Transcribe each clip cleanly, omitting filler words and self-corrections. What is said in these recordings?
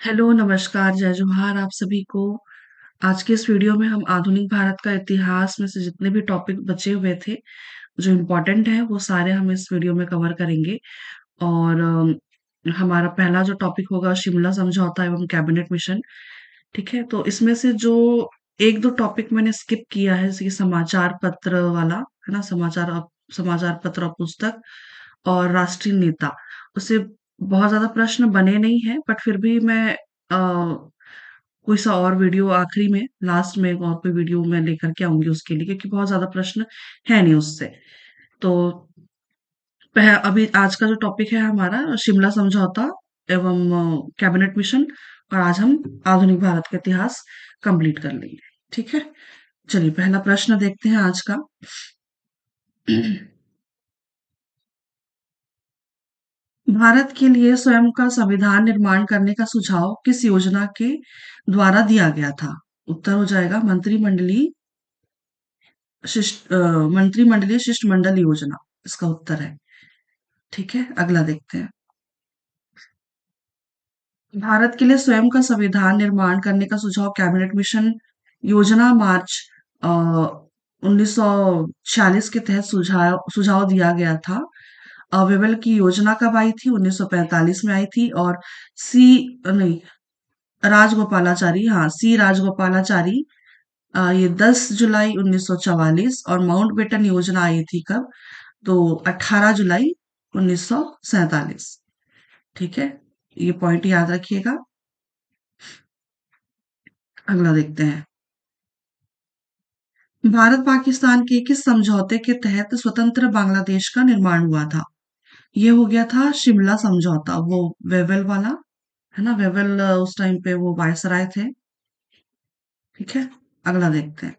Hello, नमस्कार, जय जोहार आप सभी को। आज के इस वीडियो में हम आधुनिक भारत का इतिहास में से जितने भी टॉपिक बचे हुए थे, जो इम्पोर्टेंट है, वो सारे हम इस वीडियो में कवर करेंगे। और हमारा पहला जो टॉपिक होगा शिमला समझौता एवं कैबिनेट मिशन। ठीक है, तो इसमें से जो एक दो टॉपिक मैंने स्किप किया है, जैसे कि समाचार पत्र वाला, है ना, समाचार पत्र और पुस्तक और राष्ट्रीय नेता। उससे बहुत ज्यादा प्रश्न बने नहीं है, बट फिर भी मैं कोई सा और वीडियो आखिरी में, लास्ट में एक और कोई वीडियो मैं लेकर के आऊंगी उसके लिए, क्योंकि बहुत ज्यादा प्रश्न है नहीं उससे। तो अभी आज का जो टॉपिक है हमारा शिमला समझौता एवं कैबिनेट मिशन। और आज हम आधुनिक भारत का इतिहास कंप्लीट कर लेंगे। ठीक है, चलिए पहला प्रश्न देखते हैं आज का। भारत के लिए स्वयं का संविधान निर्माण करने का सुझाव किस योजना के द्वारा दिया गया था? उत्तर हो जाएगा मंत्रिमंडलीय शिष्टमंडल योजना, इसका उत्तर है। ठीक है, अगला देखते हैं। भारत के लिए स्वयं का संविधान निर्माण करने का सुझाव कैबिनेट मिशन योजना मार्च 1946 के तहत सुझाव सुझाव दिया गया था। वेवेल की योजना कब आई थी? 1945 में आई थी। और सी नहीं, राजगोपालाचारी, हाँ, सी राजगोपालाचारी, ये 10 जुलाई 1944। और माउंटबेटन योजना आई थी कब? तो 18 जुलाई 1947। ठीक है, ये पॉइंट याद रखिएगा। अगला देखते हैं। भारत पाकिस्तान के किस समझौते के तहत स्वतंत्र बांग्लादेश का निर्माण हुआ था? ये हो गया था शिमला समझौता, वो वेवेल वाला, है ना। वेवेल उस टाइम पे वो वायसराय थे। ठीक है, अगला देखते हैं।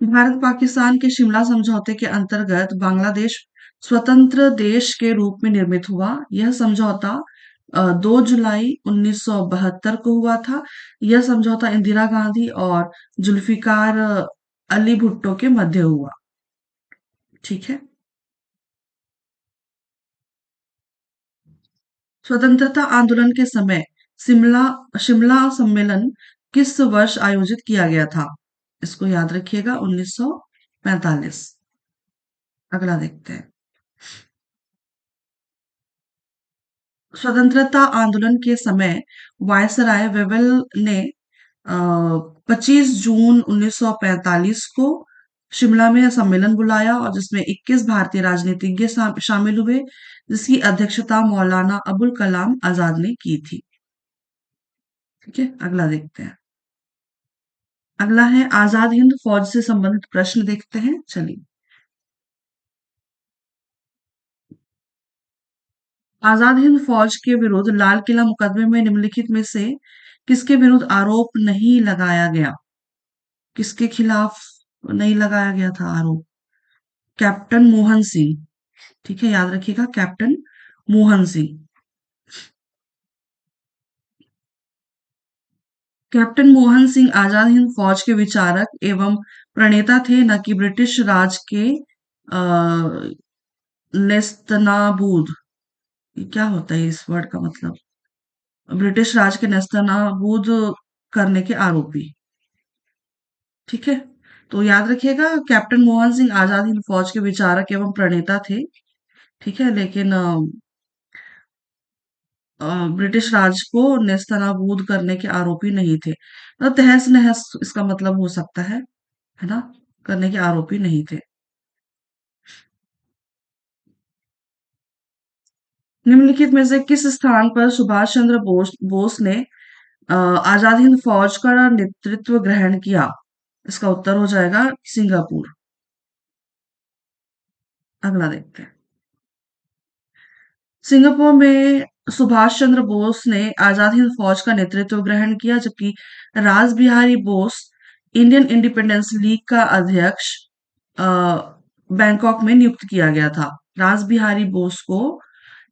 भारत पाकिस्तान के शिमला समझौते के अंतर्गत बांग्लादेश स्वतंत्र देश के रूप में निर्मित हुआ। यह समझौता 2 जुलाई 1972 को हुआ था। यह समझौता इंदिरा गांधी और जुल्फिकार अली भुट्टो के मध्य हुआ। ठीक है, स्वतंत्रता आंदोलन के समय शिमला शिमला सम्मेलन किस वर्ष आयोजित किया गया था? इसको याद रखिएगा, 1945। अगला देखते हैं। स्वतंत्रता आंदोलन के समय वायसराय वेवेल ने 25 जून 1945 को शिमला में सम्मेलन बुलाया, और जिसमें 21 भारतीय राजनीतिज्ञ शामिल हुए, जिसकी अध्यक्षता मौलाना अबुल कलाम आजाद ने की थी। ठीक है, अगला देखते हैं। अगला है आजाद हिंद फौज से संबंधित प्रश्न, देखते हैं, चलिए। आजाद हिंद फौज के विरुद्ध लाल किला मुकदमे में निम्नलिखित में से किसके विरुद्ध आरोप नहीं लगाया गया? किसके खिलाफ नहीं लगाया गया था आरोप? कैप्टन मोहन सिंह। ठीक है, याद रखिएगा, कैप्टन मोहन सिंह। कैप्टन मोहन सिंह आजाद हिंद फौज के विचारक एवं प्रणेता थे, न कि ब्रिटिश राज के नेस्तनाबूद। ये क्या होता है इस वर्ड का मतलब? ब्रिटिश राज के नेस्तनाबूद करने के आरोपी। ठीक है, तो याद रखिएगा, कैप्टन मोहन सिंह आजाद हिंद फौज के विचारक एवं प्रणेता थे। ठीक है, लेकिन ब्रिटिश राज को नेस्तनाबूद करने के आरोपी नहीं थे। मतलब तहस नहस इसका मतलब हो सकता है ना, करने के आरोपी नहीं थे। निम्नलिखित में से किस स्थान पर सुभाष चंद्र बोस ने आजाद हिंद फौज का नेतृत्व ग्रहण किया? इसका उत्तर हो जाएगा सिंगापुर। अगला देखते हैं। सिंगापुर में सुभाष चंद्र बोस ने आजाद हिंद फौज का नेतृत्व ग्रहण किया, जबकि रास Behari Bose Indian independence league का अध्यक्ष अ, बैंकॉक में नियुक्त किया गया था। रास बिहारी बोस को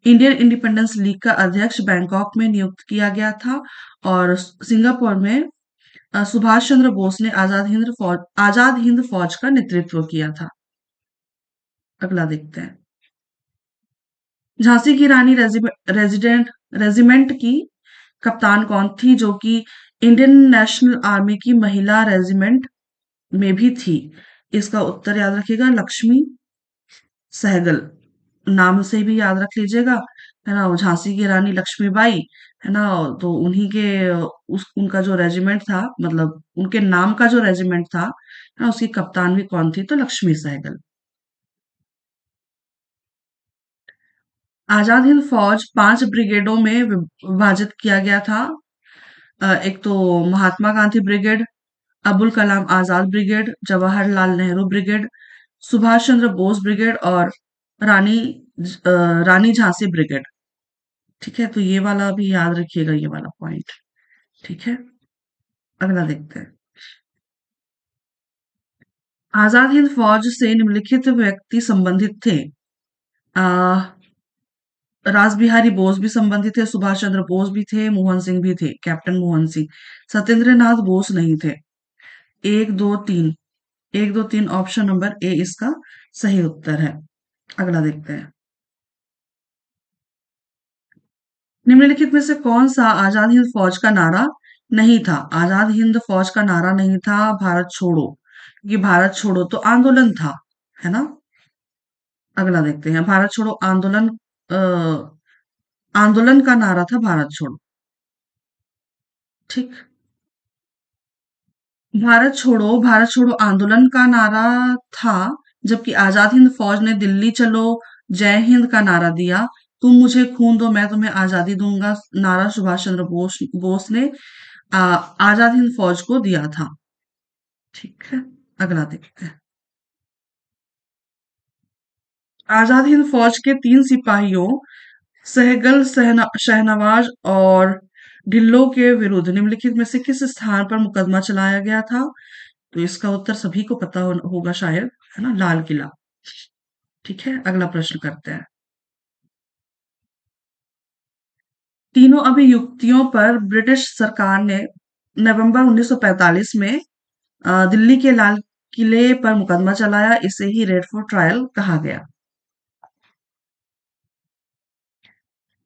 इंडियन इंडिपेंडेंस लीग का अध्यक्ष बैंकॉक में नियुक्त किया गया था। और सिंगापुर में सुभाष चंद्र बोस ने आजाद हिंद फौज का नेतृत्व किया था। अगला देखते हैं। झांसी की रानी रेजिमेंट की कप्तान कौन थी, जो कि इंडियन नेशनल आर्मी की महिला रेजिमेंट में भी थी? इसका उत्तर याद रखिएगा, लक्ष्मी सहगल। नाम से भी याद रख लीजिएगा, है ना? वो झांसी की रानी लक्ष्मीबाई, है ना? तो उन्हीं के उस उनका जो रेजिमेंट था, मतलब उनके नाम का जो रेजिमेंट था, है ना? उसकी कप्तान भी कौन थी? तो लक्ष्मी सहगल। आजाद हिंद फौज 5 ब्रिगेडों में विभाजित किया गया था। एक तो Mahatma Gandhi brigade, Abul Kalam Azad brigade, Jawaharlal Nehru brigade, Subhash Chandra Bose brigade और रानी रानी झांसी ब्रिगेड। ठीक है, तो ये वाला भी याद रखिएगा, ये वाला पॉइंट। ठीक है, अगला देखते हैं। आजाद हिंद फौज से निम्नलिखित व्यक्ति संबंधित थे। आ, रास बिहारी बोस भी संबंधित थे, सुभाष चंद्र बोस भी थे, मोहन सिंह भी थे, कैप्टन मोहन सिंह। सत्येंद्र नाथ बोस नहीं थे। एक दो तीन, एक दो तीन, ऑप्शन नंबर ए इसका सही उत्तर है। अगला देखते हैं। निम्नलिखित में से कौन सा आजाद हिंद फौज का नारा नहीं था? आजाद हिंद फौज का नारा नहीं था भारत छोड़ो, क्योंकि भारत छोड़ो तो आंदोलन था, है ना? अगला देखते हैं। भारत छोड़ो आंदोलन, आंदोलन का नारा था भारत छोड़ो। ठीक। भारत छोड़ो आंदोलन का नारा था, जबकि आजाद हिंद फौज ने दिल्ली चलो जय हिंद का नारा दिया। तुम मुझे खून दो मैं तुम्हें आजादी दूंगा नारा सुभाष चंद्र बोस ने आजाद हिंद फौज को दिया था। ठीक है, अगला देखते हैं। आजाद हिंद फौज के 3 सिपाहियों सहगल, शहनवाज और ढिल्लो के विरुद्ध निम्नलिखित में से किस स्थान पर मुकदमा चलाया गया था? तो इसका उत्तर सभी को पता होगा शायद, है ना? लाल किला। ठीक है, अगला प्रश्न करते हैं। तीनों अभियुक्तियों पर ब्रिटिश सरकार ने नवंबर 1945 में दिल्ली के लाल किले पर मुकदमा चलाया। इसे ही रेड फोर्ट ट्रायल कहा गया।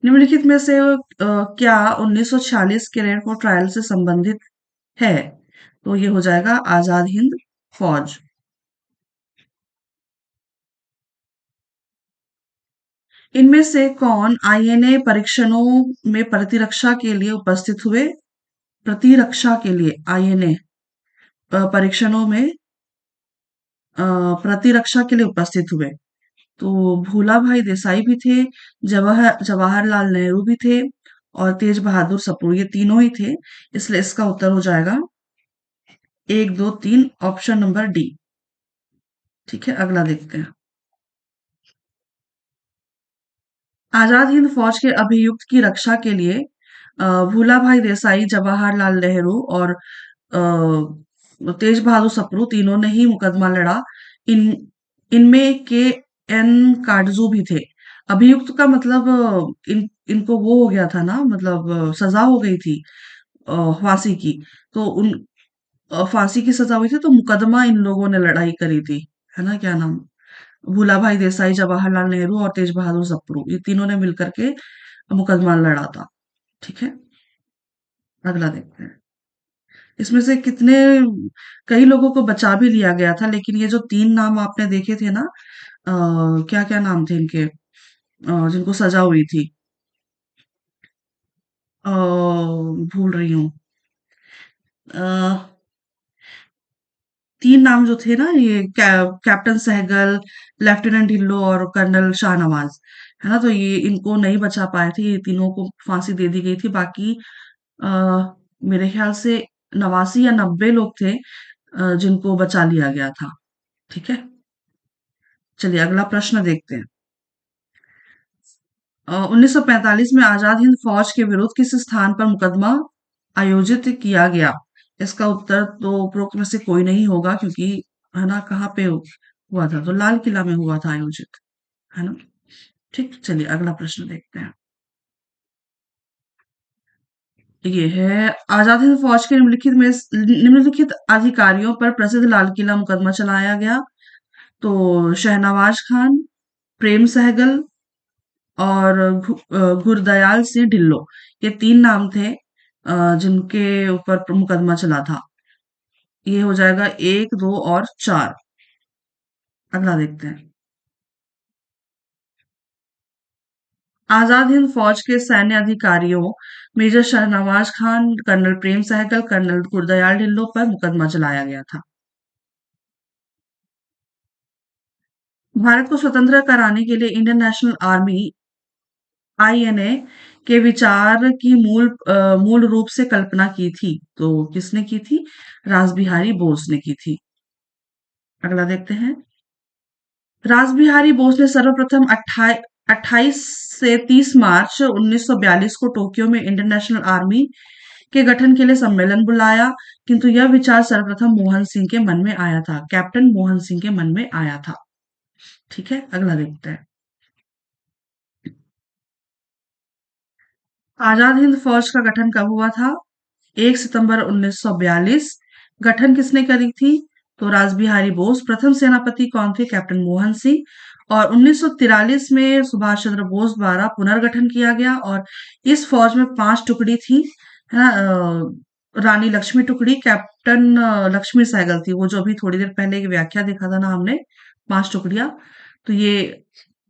निम्नलिखित में से क्या 1946 के रेड फोर्ट ट्रायल से संबंधित है? तो ये हो जाएगा आजाद हिंद फौज। इनमें से कौन आईएनए परीक्षणों में प्रतिरक्षा के लिए उपस्थित हुए? प्रतिरक्षा के लिए आईएनए परीक्षणों में प्रतिरक्षा के लिए उपस्थित हुए। तो भूला भाई देसाई भी थे, जवाहरलाल नेहरू भी थे और तेज बहादुर सप्रू, ये तीनों ही थे। इसलिए इसका उत्तर हो जाएगा एक दो तीन, ऑप्शन नंबर डी। ठीक है, अगला देखते हैं। आजाद हिंद फौज के अभियुक्त की रक्षा के लिए भूला भाई देसाई, जवाहरलाल नेहरू और तेज बहादुर सप्रू तीनों ने ही मुकदमा लड़ा। इन इनमें के एन काटजू भी थे। अभियुक्त का मतलब इनको वो हो गया था ना, मतलब सजा हो गई थी फांसी की। तो उन फांसी की सजा हुई थी, तो मुकदमा इन लोगों ने लड़ाई करी थी, है ना? क्या नाम, भूला भाई देसाई, जवाहरलाल नेहरू और तेज बहादुर सप्रू, ये तीनों ने मिलकर के मुकदमा लड़ा था। ठीक है, अगला देखते हैं। इसमें से कितने, कई लोगों को बचा भी लिया गया था, लेकिन ये जो 3 नाम आपने देखे थे ना, क्या क्या नाम थे इनके, जिनको सजा हुई थी, भूल रही हूँ। अ, 3 नाम जो थे ना, ये कैप्टन सहगल, लेफ्टिनेंट ढिल्लो और कर्नल शाहनवाज, है ना? तो ये इनको नहीं बचा पाए थे, ये तीनों को फांसी दे दी गई थी। बाकी अ, मेरे ख्याल से 89 या 90 लोग थे जिनको बचा लिया गया था। ठीक है, चलिए अगला प्रश्न देखते हैं। 1945 में आजाद हिंद फौज के विरुद्ध किस स्थान पर मुकदमा आयोजित किया गया? इसका उत्तर तो उपरोक्त में से कोई नहीं होगा, क्योंकि, है ना, कहाँ पे हुआ था? तो लाल किला में हुआ था आयोजित, है ना? ठीक, चलिए अगला प्रश्न देखते हैं। ये है, आजाद हिंद फौज के निम्नलिखित अधिकारियों पर प्रसिद्ध लाल किला मुकदमा चलाया गया। तो शहनवाज खान, प्रेम सहगल, और गुरदयाल सिंह ढिल्लो। ये 3 नाम थे जिनके ऊपर मुकदमा चला था। ये हो जाएगा 1, 2 और 4। अगला देखते हैं। आजाद हिंद फौज के सैन्य अधिकारियों major Shahnawaz Khan, colonel Prem Sahgal, colonel Gurdayal Dhillon पर मुकदमा चलाया गया था। भारत को स्वतंत्र कराने के लिए इंडियन नेशनल आर्मी आईएनए के विचार की मूल रूप से कल्पना की थी। तो किसने की थी? रासबिहारी बोस ने की थी। अगला देखते हैं। रासबिहारी बोस ने सर्वप्रथम 28 से 30 मार्च 1942 को टोक्यो में इंडियन नेशनल आर्मी के गठन के लिए सम्मेलन बुलाया, किंतु यह विचार सर्वप्रथम मोहन सिंह के मन में आया था। कैप्टन मोहन सिंह के मन में आया था। ठीक है, अगला देखते हैं। आजाद हिंद फौज का गठन कब हुआ था? 1 सितंबर 1942। गठन किसने करी थी? तो रासबिहारी बोस। प्रथम सेनापति कौन थे? कैप्टन मोहन सिंह। और 1943 में सुभाष चंद्र बोस द्वारा पुनर्गठन किया गया और इस फौज में 5 टुकड़ी थी, है ना? रानी लक्ष्मी टुकड़ी, कैप्टन लक्ष्मी सहगल थी, वो जो अभी थोड़ी देर पहले की व्याख्या देखा था ना हमने, 5 टुकड़ियां। तो ये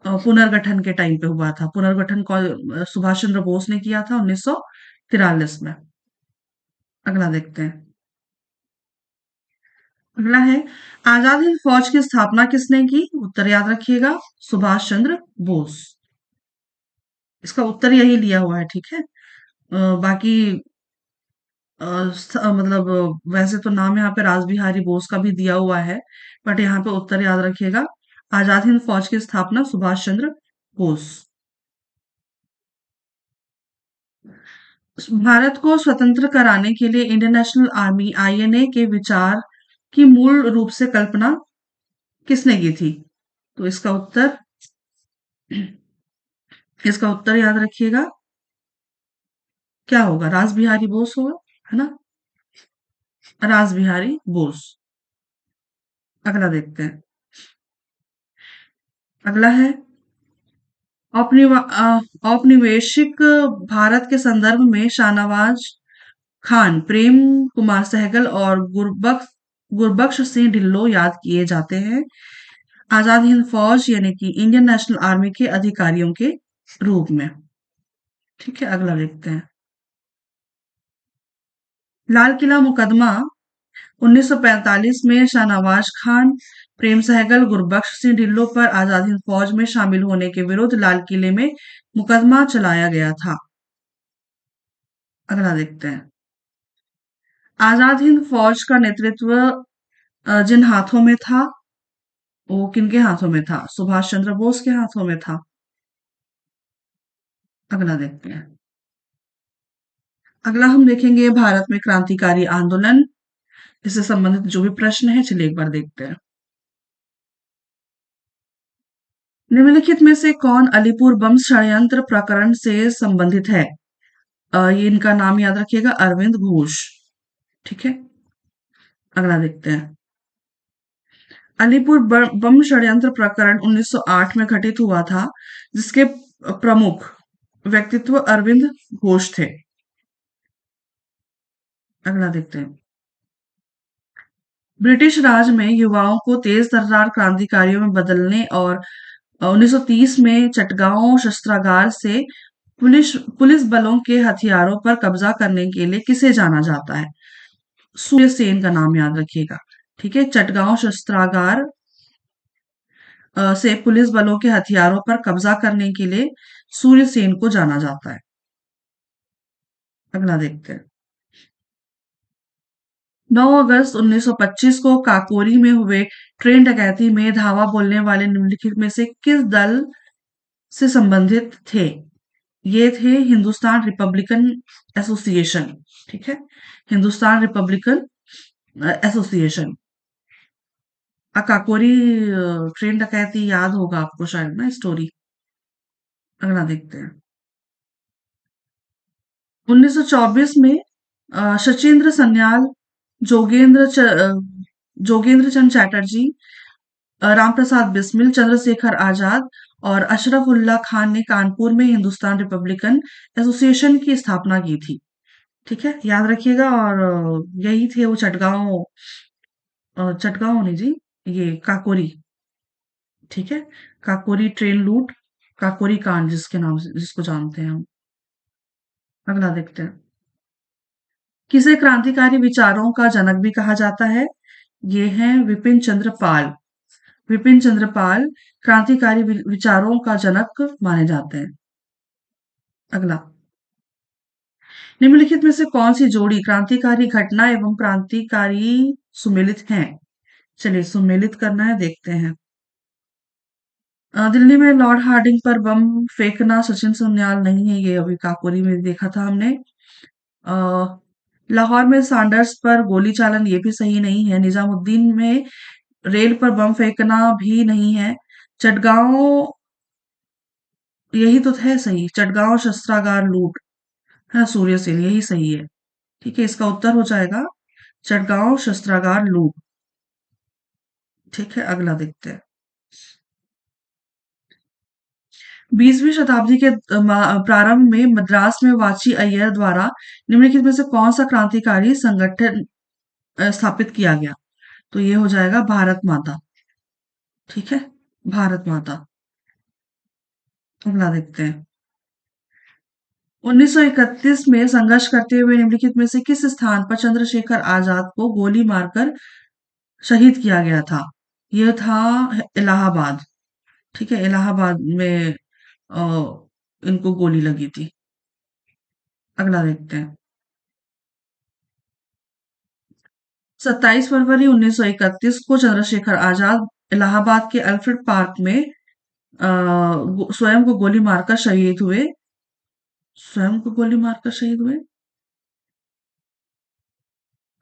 पुनर्गठन के टाइम पे हुआ था। पुनर्गठन सुभाष चंद्र बोस ने किया था 1943 में। अगला देखते हैं। अगला है, आजाद हिंद फौज की स्थापना किसने की? उत्तर याद रखिएगा, सुभाष चंद्र बोस। इसका उत्तर यही लिया हुआ है, ठीक है। बाकी मतलब वैसे तो नाम यहाँ पे रासबिहारी बोस का भी दिया हुआ है, बट यहाँ पे उत्तर याद रखिएगा, आजाद हिंद फौज की स्थापना सुभाष चंद्र बोस। भारत को स्वतंत्र कराने के लिए इंडियन नेशनल आर्मी आईएनए के विचार की मूल रूप से कल्पना किसने की थी? तो इसका उत्तर याद रखिएगा, क्या होगा? रासबिहारी बोस होगा, है ना? रासबिहारी बोस। अगला देखते हैं। अगला है, औपनिवेशिक भारत के संदर्भ में शाहनवाज खान, प्रेम कुमार सहगल और गुरबख्श सिंह ढिल्लों याद किए जाते हैं आजाद हिंद फौज यानी कि इंडियन नेशनल आर्मी के अधिकारियों के रूप में। ठीक है, अगला देखते हैं। लाल किला मुकदमा 1945 में शाहनवाज खान, प्रेम सहगल, गुरबख्श सिंह ढिल्लों पर आजाद हिंद फौज में शामिल होने के विरुद्ध लाल किले में मुकदमा चलाया गया था। अगला देखते हैं। आजाद हिंद फौज का नेतृत्व जिन हाथों में था, वो किनके हाथों में था? सुभाष चंद्र बोस के हाथों में था। अगला देखते हैं। अगला हम देखेंगे भारत में क्रांतिकारी आंदोलन। इससे संबंधित जो भी प्रश्न है, चलिए एक बार देखते हैं। निम्नलिखित में से कौन अलीपुर बम षड्यंत्र प्रकरण से संबंधित है? ये इनका नाम याद रखिएगा, अरविंद घोष। ठीक है, अगला देखते हैं। अलीपुर बम षड्यंत्र प्रकरण 1908 में घटित हुआ था, जिसके प्रमुख व्यक्तित्व अरविंद घोष थे। अगला देखते हैं। ब्रिटिश राज में युवाओं को तेज तर्रार क्रांतिकारियों में बदलने और 1930 में चटगांव शस्त्रागार से पुलिस पुलिस बलों के हथियारों पर कब्जा करने के लिए किसे जाना जाता है? सूर्य सेन का नाम याद रखिएगा। ठीक है, चटगांव शस्त्रागार से पुलिस बलों के हथियारों पर कब्जा करने के लिए सूर्य सेन को जाना जाता है। अगला देखते हैं। 9 अगस्त 1925 को काकोरी में हुए ट्रेन डकैती में धावा बोलने वाले निम्नलिखित में से किस दल से संबंधित थे? ये थे हिंदुस्तान रिपब्लिकन एसोसिएशन। ठीक है, Hindustan Republican association. Kakori train डकैती याद होगा आपको शायद ना, स्टोरी। अगला देखते हैं। 1924 में सचिंद्र सन्याल, जोगेंद्र चंद चैटर्जी, राम प्रसाद बिस्मिल, चंद्रशेखर आजाद और अशरफ उल्लाह खान ने कानपुर में हिंदुस्तान रिपब्लिकन एसोसिएशन की स्थापना की थी। ठीक है, याद रखिएगा। और यही थे वो चटगांव नहीं जी, ये काकोरी। ठीक है, काकोरी ट्रेन लूट, काकोरी कांड जिसके नाम से जिसको जानते हैं हम। अगला देखते हैं। किसे क्रांतिकारी विचारों का जनक भी कहा जाता है? ये हैं विपिन चंद्र पाल। विपिन चंद्र पाल क्रांतिकारी विचारों का जनक माने जाते हैं। अगला, निम्नलिखित में से कौन सी जोड़ी क्रांतिकारी घटना एवं क्रांतिकारी सुमेलित हैं? चलिए सुमेलित करना है, देखते हैं। दिल्ली में लॉर्ड हार्डिंग पर बम फेंकना सचिन सुनयाल नहीं है, ये अभी काकोरी में देखा था हमने। अ, लाहौर में सैंडर्स पर गोली चालन, ये भी सही नहीं है। निजामुद्दीन में रेल पर बम फेंकना भी नहीं है। चटगांव, यही तो है सही, चटगांव शस्त्रागार लूट है सूर्य सेन, यही सही है। ठीक है, इसका उत्तर हो जाएगा चटगांव शस्त्रागार लूट। ठीक है, अगला देखते हैं। 20वीं शताब्दी के प्रारंभ में मद्रास में वाची अय्यर द्वारा निम्नलिखित में से कौन सा क्रांतिकारी संगठन स्थापित किया गया? तो ये हो जाएगा भारत माता। ठीक है, भारत माता। अगला देखते हैं। 1931 में संघर्ष करते हुए निम्नलिखित में से किस स्थान पर चंद्रशेखर आजाद को गोली मारकर शहीद किया गया था? यह था इलाहाबाद। ठीक है, इलाहाबाद में अ, इनको गोली लगी थी। अगला देखते हैं। 27 फरवरी 1931 को चंद्रशेखर आजाद इलाहाबाद के अल्फ्रेड पार्क में स्वयं को गोली मारकर शहीद हुए। स्वयं को गोली मारकर शहीद हुए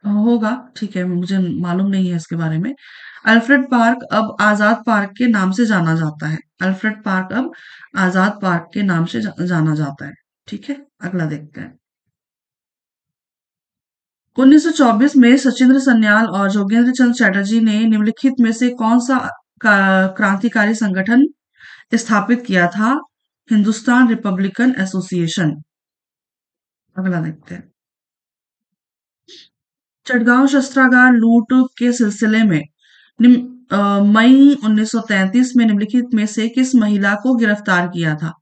होगा, ठीक है, मुझे मालूम नहीं है इसके बारे में। अल्फ्रेड पार्क अब आजाद पार्क के नाम से जाना जाता है। अल्फ्रेड पार्क अब आजाद पार्क के नाम से जाना जाता है। ठीक है, अगला देखते हैं। 1924 में सचिंद्र सन्याल और जोगेंद्र चंद्र चटर्जी ने निम्नलिखित में से कौन सा क्रांतिकारी संगठन स्थापित किया था? Hindustan Republican association. अगला देखते हैं। चटगांव शस्त्रागार लूट के सिलसिले में मई 1933 में निम्नलिखित में से किस महिला को गिरफ्तार किया था?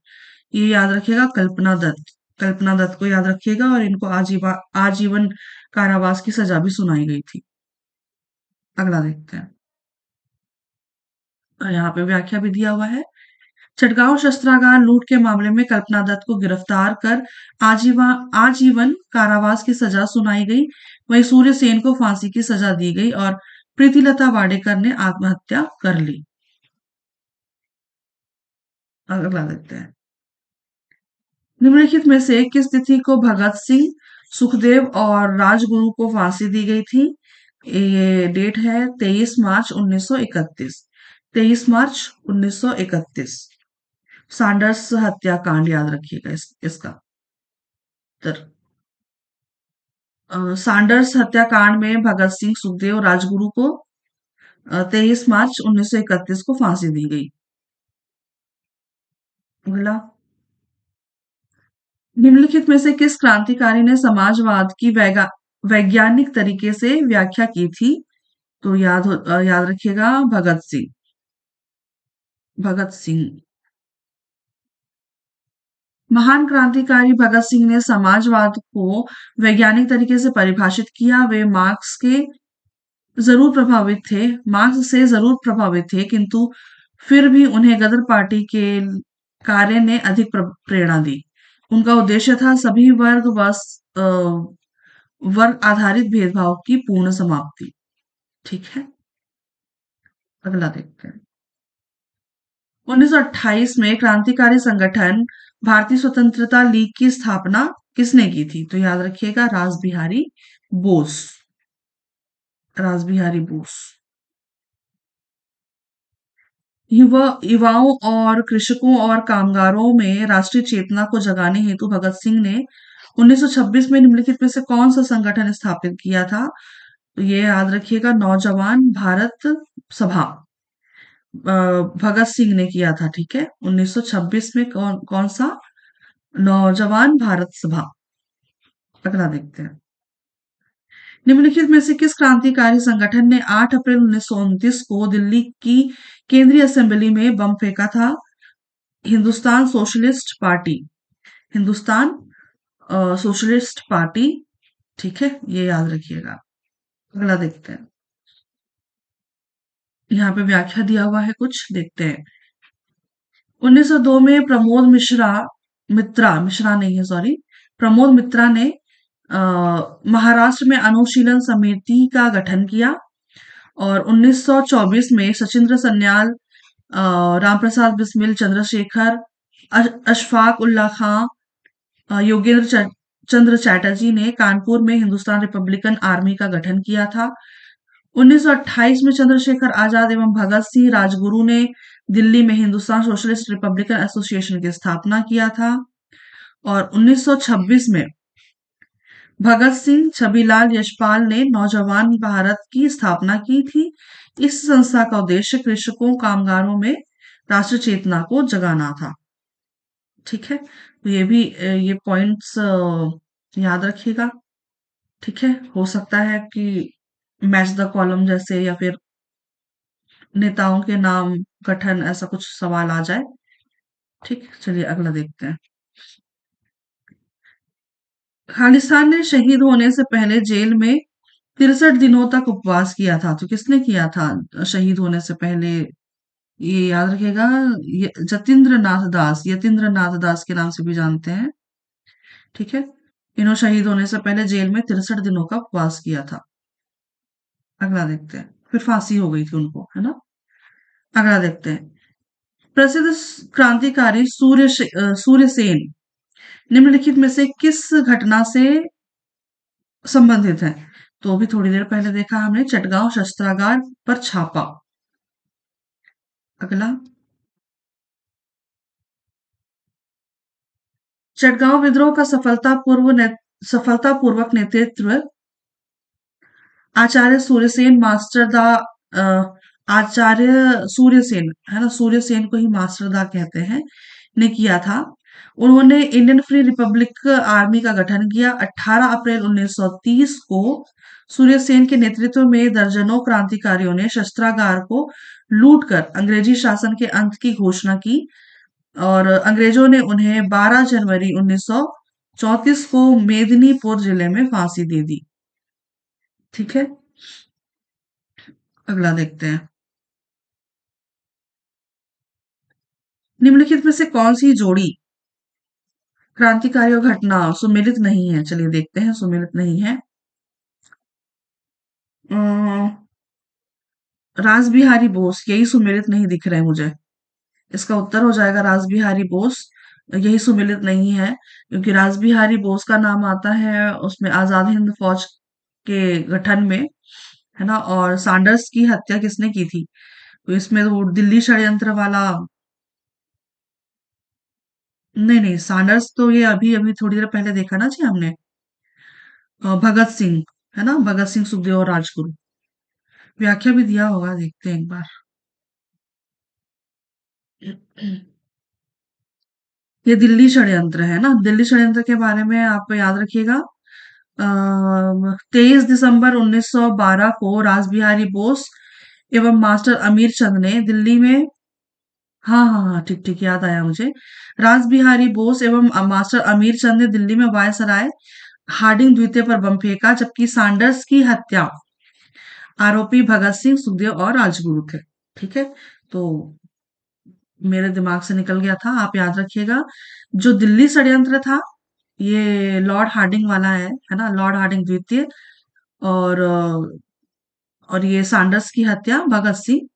ये याद रखिएगा, कल्पना दत्त। कल्पना दत्त को याद रखिएगा, और इनको आजीवन कारावास की सजा भी सुनाई गई थी। अगला देखते हैं। यहाँ पे व्याख्या भी दिया हुआ है। चटगांव शस्त्रागार लूट के मामले में कल्पना दत्त को गिरफ्तार कर आजीवन कारावास की सजा सुनाई गई। वहीं सूर्य सेन को फांसी की सजा दी गई और प्रीतिलता वाडेकर ने आत्महत्या कर ली। अगला देखते हैं। निम्नलिखित में से किस तिथि को भगत सिंह, सुखदेव और राजगुरु को फांसी दी गई थी? ये डेट है 23 मार्च 1931। 23 मार्च 1931। सैंडर्स हत्याकांड याद रखिएगा इसका उत्तर। सैंडर्स हत्याकांड में भगत सिंह, सुखदेव, राजगुरु को 23 मार्च 1931 को फांसी दी गई। अगला, निम्नलिखित में से किस क्रांतिकारी ने समाजवाद की वैज्ञानिक तरीके से व्याख्या की थी? तो याद रखिएगा, भगत सिंह। भगत सिंह। महान क्रांतिकारी भगत सिंह ने समाजवाद को वैज्ञानिक तरीके से परिभाषित किया। वे मार्क्स से जरूर प्रभावित थे, किंतु फिर भी उन्हें गदर पार्टी के कार्य ने अधिक प्रेरणा दी। उनका उद्देश्य था सभी वर्ग आधारित भेदभाव की पूर्ण समाप्ति। ठीक है, अगला देखते हैं। 1928 में क्रांतिकारी संगठन भारतीय स्वतंत्रता लीग की स्थापना किसने की थी? तो याद रखिएगा, रासबिहारी बोस। रासबिहारी बोस। युवाओं और कृषकों और कामगारों में राष्ट्रीय चेतना को जगाने हेतु भगत सिंह ने 1926 में निम्नलिखित में से कौन सा संगठन स्थापित किया था? तो ये याद रखिएगा, नौजवान भारत सभा। अ, भगत सिंह ने किया था, ठीक है। 1926 में कौन कौन सा? नौजवान भारत सभा। अगला देखते हैं। निम्नलिखित में से किस क्रांतिकारी संगठन ने 8 अप्रैल 1929 को दिल्ली की केंद्रीय असेंबली में बम फेंका था? Hindustan socialist party. Hindustan socialist party, ठीक है, ये याद रखिएगा। अगला देखते हैं। यहाँ पे व्याख्या दिया हुआ है, कुछ देखते हैं। 1902 में प्रमोद मित्रा नहीं है, सॉरी, प्रमोद मित्रा ने अ, महाराष्ट्र में अनुशीलन समिति का गठन किया। और 1924 में सचिंद्र सन्याल, रामप्रसाद बिस्मिल, चंद्रशेखर, अशफाक उल्ला खां, चंद्र चैटर्जी ने कानपुर में हिंदुस्तान रिपब्लिकन आर्मी का गठन किया था। 1928 में चंद्रशेखर आजाद एवं भगत सिंह राजगुरु ने दिल्ली में हिंदुस्तान सोशलिस्ट रिपब्लिकन एसोसिएशन की स्थापना किया था। और 1926 में भगत सिंह, छबीलाल यशपाल ने नौजवान भारत की स्थापना की थी। इस संस्था का उद्देश्य कृषकों, कामगारों में राष्ट्र चेतना को जगाना था। ठीक है, तो ये भी ये पॉइंट्स याद रखिएगा। ठीक है, हो सकता है कि मैच द कॉलम जैसे या फिर नेताओं के नाम, गठन, ऐसा कुछ सवाल आ जाए। ठीक, चलिए अगला देखते हैं। खालिस्तान ने शहीद होने से पहले जेल में 63 दिनों तक उपवास किया था। तो किसने किया था शहीद होने से पहले? ये याद रखिएगा। यतीन्द्र नाथ दास के नाम से भी जानते हैं। ठीक है, इन्होंने शहीद होने से पहले जेल में 63 दिनों का उपवास किया था। अगला देखते हैं। फिर फांसी हो गई थी उनको, है ना। अगला देखते हैं। प्रसिद्ध क्रांतिकारी सूर्यसेन निम्नलिखित में से किस घटना से संबंधित है? तो अभी थोड़ी देर पहले देखा हमने, चटगांव शस्त्रागार पर छापा। अगला, चटगांव विद्रोह का सफलतापूर्वक नेतृत्व आचार्य सूर्यसेन मास्टर दा अ, आचार्य सूर्यसेन, है ना, सूर्यसेन को ही मास्टर दा कहते हैं, ने किया था। उन्होंने इंडियन फ्री रिपब्लिक आर्मी का गठन किया। 18 अप्रैल 1930 को सूर्यसेन के नेतृत्व में दर्जनों क्रांतिकारियों ने शस्त्रागार को लूटकर अंग्रेजी शासन के अंत की घोषणा की। और अंग्रेजों ने उन्हें 12 जनवरी 1934 को मेदिनीपुर जिले में फांसी दे दी। ठीक है, अगला देखते हैं। निम्नलिखित में से कौन सी जोड़ी क्रांतिकारी और घटना सुमेलित नहीं है? चलिए देखते हैं, सुमेलित नहीं है। अम्म, रास बिहारी बोस, यही सुमेलित नहीं दिख रहे हैं मुझे। इसका उत्तर हो जाएगा रास बिहारी बोस। यही सुमेलित नहीं है, क्योंकि रास बिहारी बोस का नाम आता है उसमें आजाद हिंद फौज के गठन में, है ना। और सैंडर्स की हत्या किसने की थी? तो इसमें वो दिल्ली षड्यंत्र वाला, नहीं नहीं, सैंडर्स तो ये अभी अभी थोड़ी देर पहले देखा ना जी हमने। भगत सिंह, है ना, भगत सिंह, सुखदेव और राजगुरु। व्याख्या भी दिया होगा, देखते हैं एक बार। ये दिल्ली षड्यंत्र है ना। दिल्ली षड्यंत्र के बारे में आप याद रखिएगा। 23 दिसंबर 1912 को रासबिहारी बोस एवं मास्टर अमीर चंद ने दिल्ली में, हाँ हाँ हाँ, ठीक ठीक, याद आया मुझे। रास बिहारी बोस एवं मास्टर अमीर चंद ने दिल्ली में वायसराय हार्डिंग द्वितीय पर बम फेंका, जबकि सैंडर्स की हत्या आरोपी भगत सिंह, सुखदेव और राजगुरु थे। ठीक है, तो मेरे दिमाग से निकल गया था, आप याद रखिएगा। जो दिल्ली षड्यंत्र था, ये लॉर्ड हार्डिंग वाला है ना, लॉर्ड हार्डिंग द्वितीय। और और ये सैंडर्स की हत्या भगत सिंह,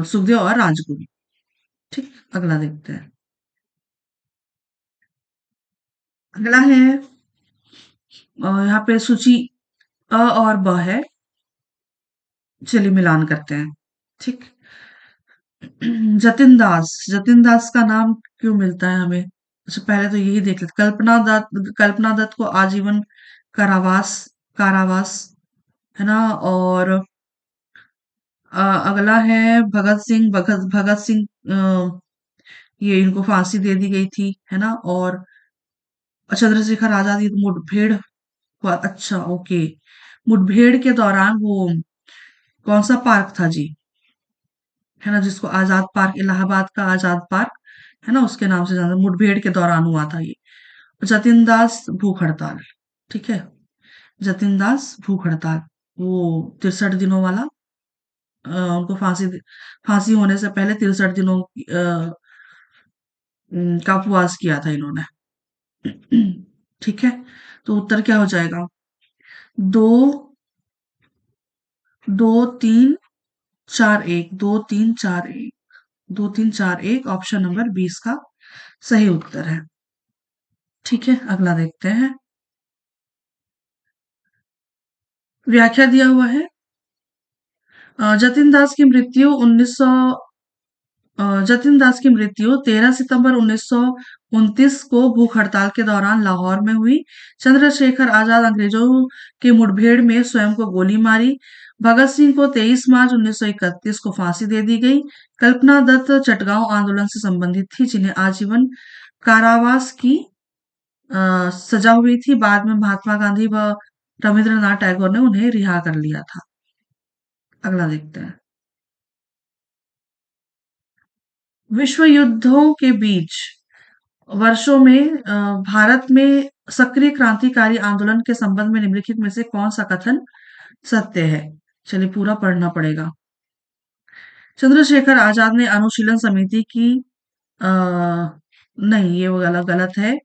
सुखदेव और राजगुरु। ठीक, अगला देखते हैं। अगला है, यहाँ पे सूची अ और ब है। चलिए मिलान करते हैं। ठीक। जतिन दास का नाम क्यों मिलता है हमें? अच्छा, पहले तो यही देख लेते। कल्पना दत्त को आजीवन कारावास कारावास, है ना। और अगला है भगत सिंह। भगत भगत सिंह ये इनको फांसी दे दी गई थी, है ना। और चंद्रशेखर आजाद, ये तो मुठभेड़ हुआ। अच्छा, ओके। मुठभेड़ के दौरान वो कौन सा पार्क था जी, है ना, जिसको आजाद पार्क, इलाहाबाद का आजाद पार्क, है ना, उसके नाम से जाना, मुठभेड़ के दौरान हुआ था ये। जतिन दास भूख हड़ताल, ठीक है। जतिन दास भूख हड़ताल, वो 63 दिनों वाला। उनको फांसी होने से पहले 63 दिनों का उपवास किया था इन्होंने। ठीक है। तो उत्तर क्या हो जाएगा? दो, 2 3 4 1, 2 3 4 1, 2 3 4 1, ऑप्शन नंबर 20 का सही उत्तर है। ठीक है, अगला देखते हैं। व्याख्या दिया हुआ है। जतिन दास की मृत्यु 1900 जतिन दास की मृत्यु 13 सितंबर 1929 को भूख हड़ताल के दौरान लाहौर में हुई। चंद्रशेखर आजाद अंग्रेजों के मुठभेड़ में स्वयं को गोली मारी। भगत सिंह को 23 मार्च 1931 को फांसी दे दी गई। कल्पना दत्त चटगांव आंदोलन से संबंधित थी, जिन्हें आजीवन कारावास की सजा हुई थी। बाद में महात्मा गांधी व रविंद्रनाथ टैगोर ने उन्हें रिहा कर लिया था। अगला देखते हैं। विश्व युद्धों के बीच वर्षों में भारत में सक्रिय क्रांतिकारी आंदोलन के संबंध में निम्नलिखित में से कौन सा कथन सत्य है? चलिए, पूरा पढ़ना पड़ेगा। चंद्रशेखर आजाद ने अनुशीलन समिति की आ, नहीं, ये वो गलत गलत है।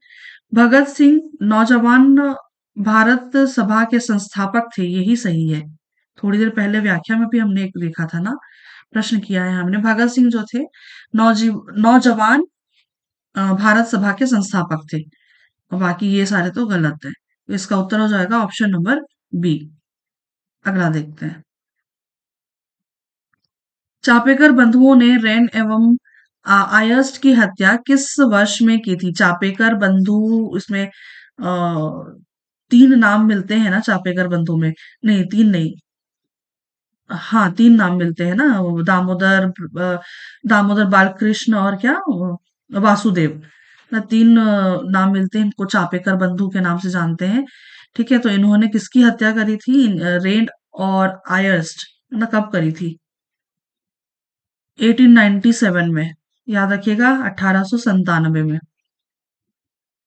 भगत सिंह नौजवान भारत सभा के संस्थापक थे, यही सही है। थोड़ी देर पहले व्याख्या में भी हमने एक देखा था ना, प्रश्न किया है हमने। भगत सिंह जो थे नौजवान भारत सभा के संस्थापक थे। और बाकी ये सारे तो गलत है। तो इसका उत्तर हो जाएगा ऑप्शन नंबर बी। अगला देखते हैं। चापेकर बंधुओं ने रैन एवं आयस्ट की हत्या किस वर्ष में की थी? चापेकर बंधु, इसमें 3 नाम मिलते हैं ना चापेकर बंधु में। नहीं, 3 नहीं। हाँ, 3 नाम मिलते हैं ना, वो दामोदर बालकृष्ण और क्या, वासुदेव। ना 3 नाम मिलते हैं, इनको चापेकर बंधु के नाम से जानते हैं। ठीक है, तो इन्होंने किसकी हत्या करी थी? रेंड और आयर्स्ट, ना, कब करी थी? 1897 में। याद रखिएगा, 1897 में।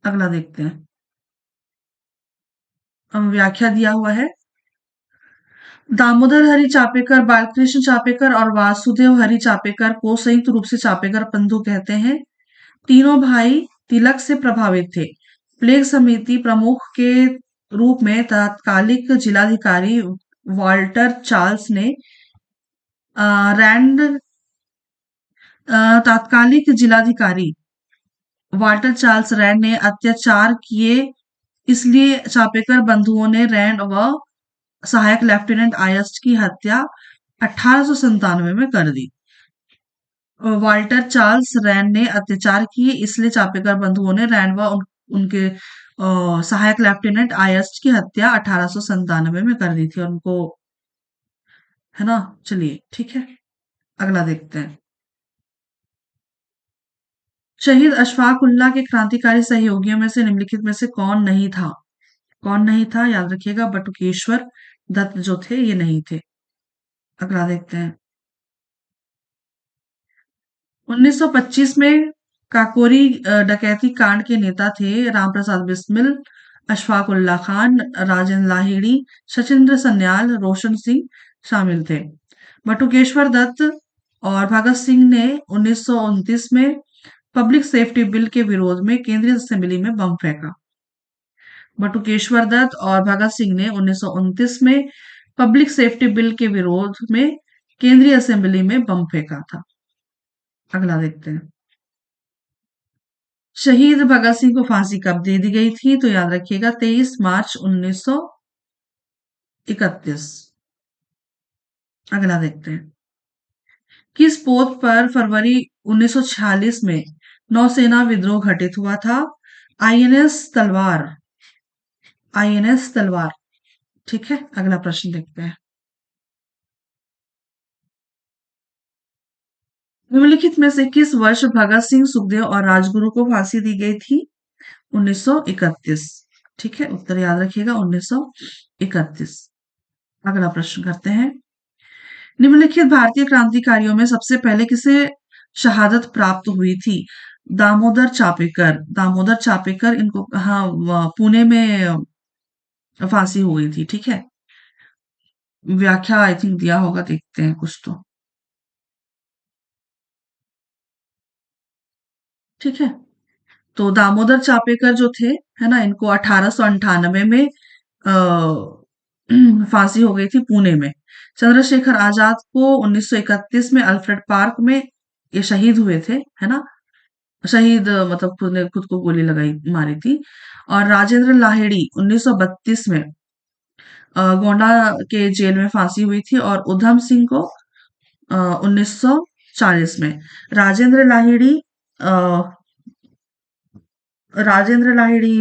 अगला देखते हैं। अब व्याख्या दिया हुआ है। दामोदर हरि चापेकर, बालकृष्ण चापेकर और वासुदेव हरि चापेकर को संयुक्त रूप से चापेकर बंधु कहते हैं। तीनों भाई तिलक से प्रभावित थे। प्लेग समिति प्रमुख के रूप में तत्कालिक जिलाधिकारी वाल्टर चार्ल्स ने रैंड तात्कालिक जिलाधिकारी वाल्टर चार्ल्स रैंड ने अत्याचार किए, इसलिए चापेकर बंधुओं ने रैंड व सहायक लेफ्टिनेंट आयस्ट की हत्या 1897 में कर दी। वाल्टर चार्ल्स रैंड ने अत्याचार किए, इसलिए चापेकर बंधुओं ने रैंड व उनके सहायक लेफ्टिनेंट आयस्ट की हत्या 1897 में कर दी थी, और उनको, है ना। चलिए, ठीक है, अगला देखते हैं। शहीद अशफाक उल्लाह के क्रांतिकारी सहयोगियों में से निम्नलिखित में से कौन नहीं था? कौन नहीं था, याद रखिएगा। बटुकेश्वर दत्त जो थे, ये नहीं थे। अगला देखते हैं। 1925 में काकोरी डकैती कांड के नेता थे रामप्रसाद बिस्मिल, अशफाक उल्लाह खान, राजेंद्र लाहिड़ी, सचिंद्र सन्याल, रोशन सिंह शामिल थे। बटुकेश्वर दत्त और भगत सिंह ने 1929 में पब्लिक सेफ्टी बिल के विरोध में केंद्रीय असेंबली में बम फेंका। बटुकेश्वर दत्त और भगत सिंह ने 1929 में पब्लिक सेफ्टी बिल के विरोध में केंद्रीय असेंबली में बम फेंका था। अगला देखते हैं। शहीद भगत सिंह को फांसी कब दे दी गई थी? तो याद रखिएगा, 23 मार्च 1931। अगला देखते हैं। किस पोत पर फरवरी 1946 में नौसेना विद्रोह घटित हुआ था? आईएनएस तलवार, आईएनएस तलवार। ठीक है, अगला प्रश्न देखते हैं। निम्नलिखित में से किस वर्ष भगत सिंह, सुखदेव और राजगुरु को फांसी दी गई थी? 1931। ठीक है, उत्तर याद रखिएगा, 1931। अगला प्रश्न करते हैं। निम्नलिखित भारतीय क्रांतिकारियों में सबसे पहले किसे शहादत प्राप्त हुई थी? दामोदर चापेकर। दामोदर चापेकर, इनको कहाँ, पुणे में फांसी हो गई थी। ठीक है, व्याख्या आई थिंक दिया होगा, देखते हैं कुछ तो। ठीक है, तो दामोदर चापेकर जो थे, है ना, इनको 1898 में अ, फांसी हो गई थी पुणे में। चंद्रशेखर आजाद को 1931 में अल्फ्रेड पार्क में ये शहीद हुए थे, है ना। शहीद मतलब खुद ने खुद को गोली लगाई मारी थी। और राजेंद्र लाहिड़ी 1932 में गोंडा के जेल में फांसी हुई थी। और उधम सिंह को 1940 में। राजेंद्र लाहिड़ी अ, राजेंद्र लाहिड़ी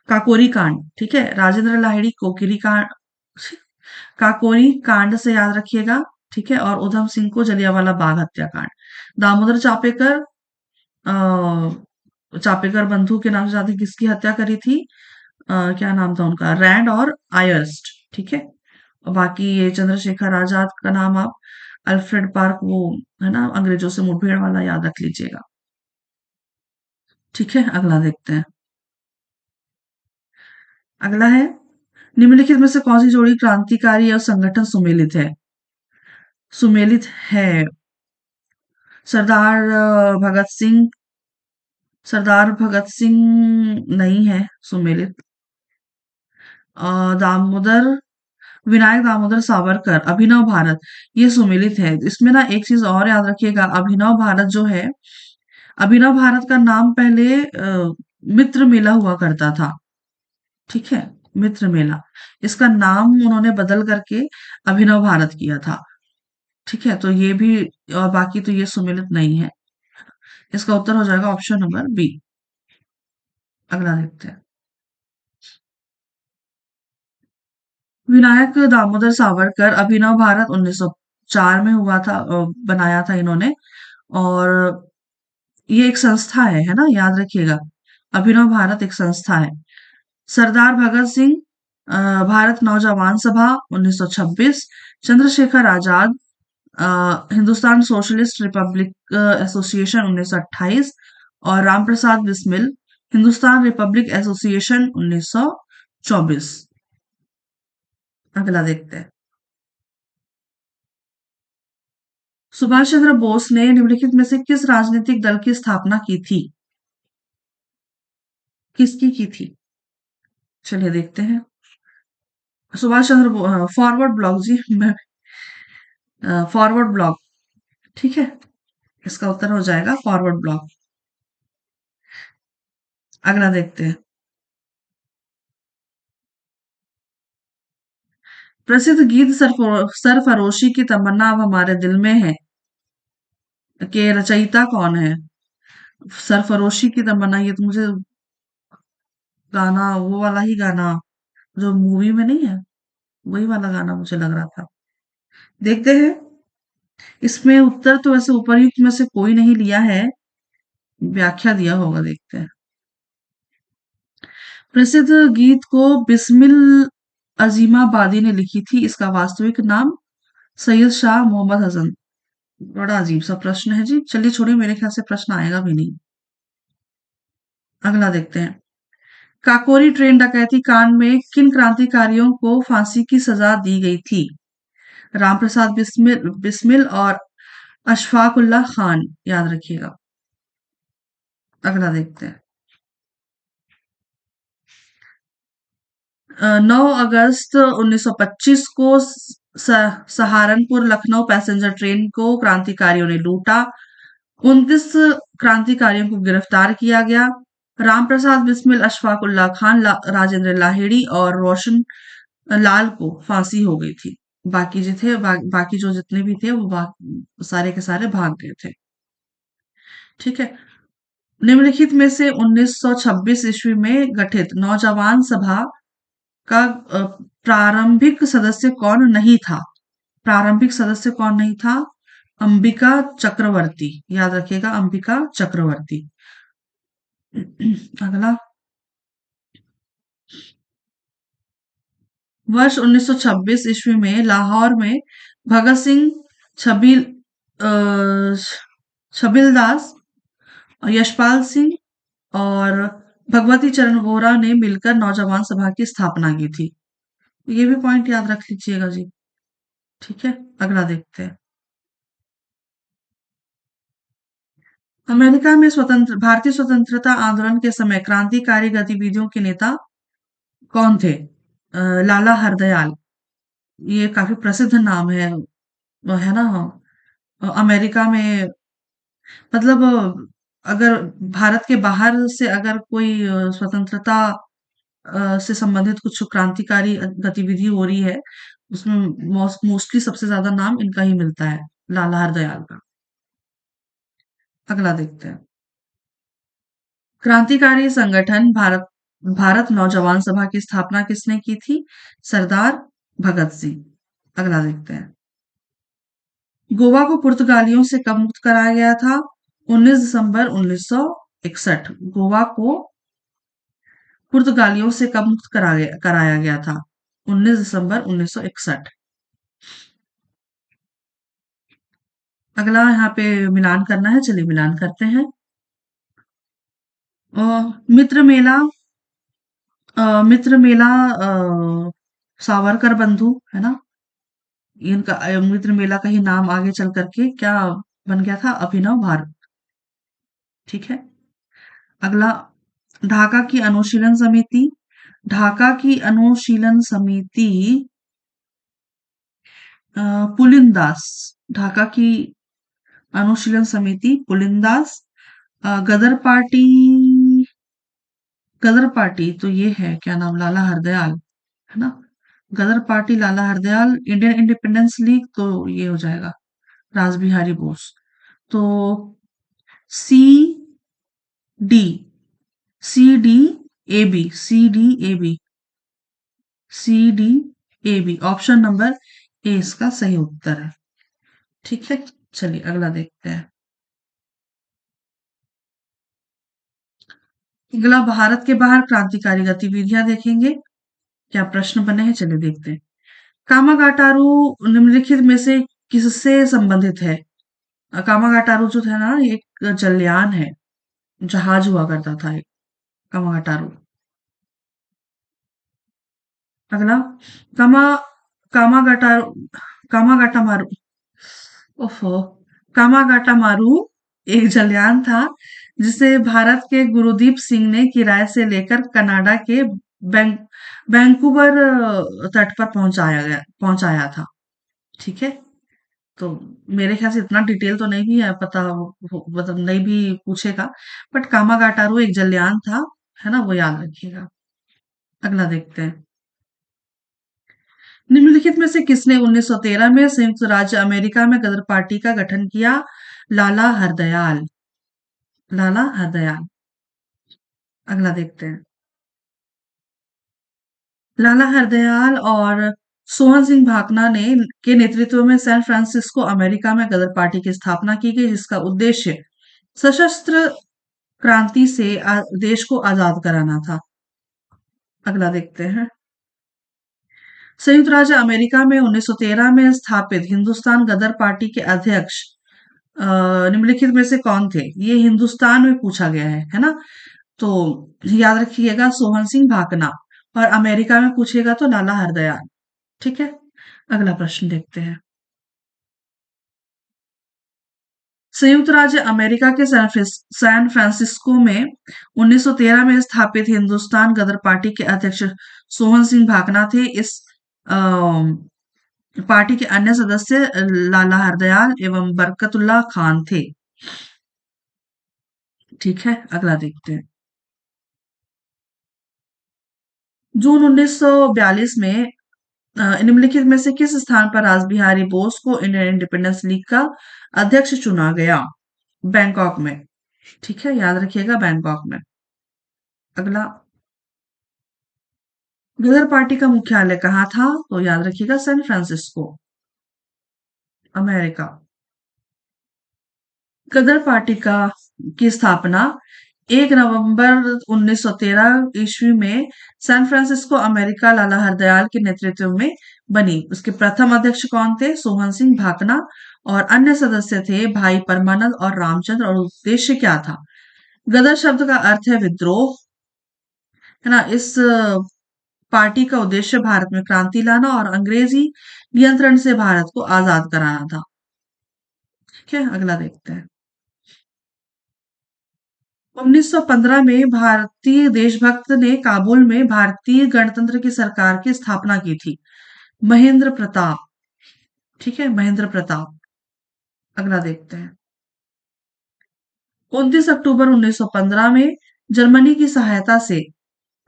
काकोरी कांड, ठीक है, राजेंद्र लाहिड़ी कोकरी कांड, काकोरी कांड से याद रखिएगा। ठीक है, और उधम सिंह को जलियांवाला बाग हत्याकांड। दामोदर चापेकर चापेकर बंधु के नाम से जाते, किसकी हत्या करी थी? क्या नाम था उनका, रैंड और आयर्स्ट। ठीक है, और बाकी ये चंद्रशेखर आजाद का नाम आप अल्फ्रेड पार्क, वो है ना, अंग्रेजों से मुठभेड़ वाला, याद रख लीजिएगा। ठीक है, अगला देखते हैं। अगला है, निम्नलिखित में से कौन सी जोड़ी क्रांतिकारी और संगठन सुमेलित है? सुमेलित है। सरदार भगत सिंह, सरदार भगत सिंह नहीं है सुमेलित। दामोदर, विनायक दामोदर सावरकर, अभिनव भारत, ये सुमेलित है। इसमें ना एक चीज और याद रखिएगा, अभिनव भारत जो है, अभिनव भारत का नाम पहले मित्र मेला हुआ करता था। ठीक है, मित्र मेला, इसका नाम उन्होंने बदल करके अभिनव भारत किया था। ठीक है, तो ये भी, और बाकी तो ये सुमेलित नहीं है। इसका उत्तर हो जाएगा ऑप्शन नंबर बी। अगला देखते हैं। विनायक दामोदर सावरकर, अभिनव भारत 1904 में हुआ था, बनाया था इन्होंने। और ये एक संस्था है ना, याद रखिएगा, अभिनव भारत एक संस्था है। सरदार भगत सिंह, भारत नौजवान सभा 1926। Chandrashekhar Azad, Hindustan socialist Republic association 1928। और रामप्रसाद बिस्मिल, हिंदुस्तान रिपब्लिक एसोसिएशन 1924। अगला देखते हैं। सुभाष चंद्र बोस ने निम्नलिखित में से किस राजनीतिक दल की स्थापना की थी? किसकी की थी? चलिए देखते हैं। Subhash Chandra, Forward Bloc ji, Forward Bloc. ठीक है, इसका उत्तर हो जाएगा फॉरवर्ड ब्लॉक। अगला देखते हैं। प्रसिद्ध गीत सरफरोशी की तमन्ना अब हमारे दिल में है के रचयिता कौन है? सरफरोशी की तमन्ना, ये तो मुझे गाना, वो वाला ही गाना जो मूवी में नहीं है, वही वाला गाना मुझे लग रहा था। देखते हैं। इसमें उत्तर तो वैसे उपर्युक्त में से कोई नहीं लिया है, व्याख्या दिया होगा, देखते हैं। प्रसिद्ध गीत को बिस्मिल अजीमाबादी ने लिखी थी, इसका वास्तविक नाम सैयद शाह मोहम्मद हसन। बड़ा अजीब सा प्रश्न है जी, चलिए छोड़िए, मेरे ख्याल से प्रश्न आएगा भी नहीं। अगला देखते हैं। काकोरी ट्रेन डकैती कांड में किन क्रांतिकारियों को फांसी की सजा दी गई थी? रामप्रसाद बिस्मिल, बिस्मिल और अशफाक उल्लाह खान, याद रखिएगा। अगला देखते हैं। 9 अगस्त 1925 को सहारनपुर लखनऊ पैसेंजर ट्रेन को क्रांतिकारियों ने लूटा। 29 क्रांतिकारियों को गिरफ्तार किया गया। रामप्रसाद बिस्मिल, अशफाक उल्लाह खान, राजेंद्र लाहिड़ी और रोशन लाल को फांसी हो गई थी। बाकी जो थे, बाकी जो जितने भी थे, वो सारे के सारे भाग गए थे। ठीक है, निम्नलिखित में से 1926 ईस्वी में गठित नौजवान सभा का प्रारंभिक सदस्य कौन नहीं था? प्रारंभिक सदस्य कौन नहीं था? अंबिका चक्रवर्ती, याद रखिएगा, अंबिका चक्रवर्ती। अगला, वर्ष 1926 ईस्वी में लाहौर में भगत सिंह, छबील अ, छबिलदास, यशपाल सिंह और भगवती चरण वोहरा ने मिलकर नौजवान सभा की स्थापना की थी। ये भी पॉइंट याद रख लीजिएगा जी। ठीक है, अगला देखते हैं। अमेरिका में स्वतंत्र भारतीय स्वतंत्रता आंदोलन के समय क्रांतिकारी गतिविधियों के नेता कौन थे? लाला हरदयाल, ये काफी प्रसिद्ध नाम है, वो है ना? अमेरिका में, मतलब अगर भारत के बाहर से अगर कोई स्वतंत्रता से संबंधित कुछ क्रांतिकारी गतिविधि हो रही है, उसमें मोस्टली सबसे ज्यादा नाम इनका ही मिलता है, लाला हरदयाल का। अगला देखते हैं। क्रांतिकारी संगठन भारत भारत नौजवान सभा की स्थापना किसने की थी? सरदार भगत सिंह। अगला देखते हैं। गोवा को पुर्तगालियों से कब मुक्त कराया गया था? 19 दिसंबर 1961। गोवा को पुर्तगालियों से कब मुक्त कराया गया था? 19 दिसंबर 1961। अगला यहाँ पे मिलान करना है, चलिए मिलान करते हैं। अ, मित्र मेला, मित्र मेला, सावरकर बंधु, है ना? इनका मित्र मेला का ही नाम आगे चल करके क्या बन गया था? अभिनव भारत। ठीक है। अगला, ढाका की अनुशीलन समिति, ढाका की अनुशीलन समिति पुलिंदास, ढाका की अनुशीलन समिति पुलिंदास, गदर पार्टी, गदर पार्टी तो ये है क्या नाम, लाला हरदयाल, है ना? Ghadar party Lala Hardayal, Indian independence league तो ये हो जाएगा रास बिहारी बोस। तो C D, C D A B, C D A B, C D A B, option number A इसका सही उत्तर है। ठीक है, चलिए अगला देखते हैं। अगला, भारत के बाहर क्रांतिकारी गतिविधियां देखेंगे, क्या प्रश्न बने हैं, चलिए देखते हैं। कामागाटारू निम्नलिखित में से किससे संबंधित है? कामागाटारू जो है ना, ये एक जलयान है, जहाज हुआ करता था एक, कामागाटारू। अगला, कामा कामागाटारू कामागाटा मारू, ओफो, कामागाटा मारू एक जलयान था जिसे भारत के गुरुदीप सिंह ने किराए से लेकर कनाडा के बैंक वैंकूवर तट पर पहुंचाया था। ठीक है, तो मेरे ख्याल से इतना डिटेल तो नहीं भी है पता, मतलब नहीं भी पूछेगा, बट कामागाटारू एक जलयान था, है ना? वो याद रखिएगा। अगला देखते हैं। निम्नलिखित में से किसने 1913 में संयुक्त राज्य अमेरिका में गदर पार्टी का गठन किया? लाला हरदयाल, लाला हरदयाल। अगला देखते हैं। लाला हरदयाल और सोहन सिंह भाकना ने के नेतृत्व में सैन फ्रांसिस्को अमेरिका में गदर पार्टी की स्थापना की गई, जिसका उद्देश्य सशस्त्र क्रांति से देश को आजाद कराना था। अगला देखते हैं। संयुक्त राज्य अमेरिका में 1913 में स्थापित हिंदुस्तान गदर पार्टी के अध्यक्ष निम्नलिखित में से कौन थे? ये हिंदुस्तान में पूछा गया है ना? तो याद रखिएगा, सोहन सिंह भाकना, और अमेरिका में पूछेगा तो लाला हरदयाल। ठीक है, अगला प्रश्न देखते हैं। संयुक्त राज्य अमेरिका के सैन फ्रांसिस्को में 1913 में स्थापित हिंदुस्तान गदर पार्टी के अध्यक्ष सोहन सिंह भाकना थे। इस पार्टी के अन्य सदस्य लाला हरदयाल एवं बरकतुल्ला खान थे। ठीक है, अगला देखते हैं। जून 1942 में निम्नलिखित में से किस स्थान पर रासबिहारी बोस को इंडियन इंडिपेंडेंस लीग का अध्यक्ष चुना गया? बैंकॉक में। ठीक है, याद रखिएगा, बैंकॉक में। अगला, गदर पार्टी का मुख्यालय कहाँ था? तो याद रखिएगा, सैन फ्रांसिस्को, अमेरिका। गदर पार्टी का की स्थापना 1 नवंबर 1913 ईस्वी में सैन फ्रांसिस्को अमेरिका लाला हरदयाल के नेतृत्व में बनी। उसके प्रथम अध्यक्ष कौन थे? सोहन सिंह भाकना। और अन्य सदस्य थे भाई परमानंद और रामचंद्र। और उद्देश्य क्या था? गदर शब्द का अर्थ है विद्रोह, है ना। इस पार्टी का उद्देश्य भारत में क्रांति लाना और अंग्रेजी नियंत्रण से भारत को आजाद कराना था। ठीक है, अगला देखते हैं। 1915 में भारतीय देशभक्त ने काबुल में भारतीय गणतंत्र की सरकार की स्थापना की थी। महेंद्र प्रताप। ठीक है, महेंद्र प्रताप। अगला देखते हैं। 29 अक्टूबर 1915 में जर्मनी की सहायता से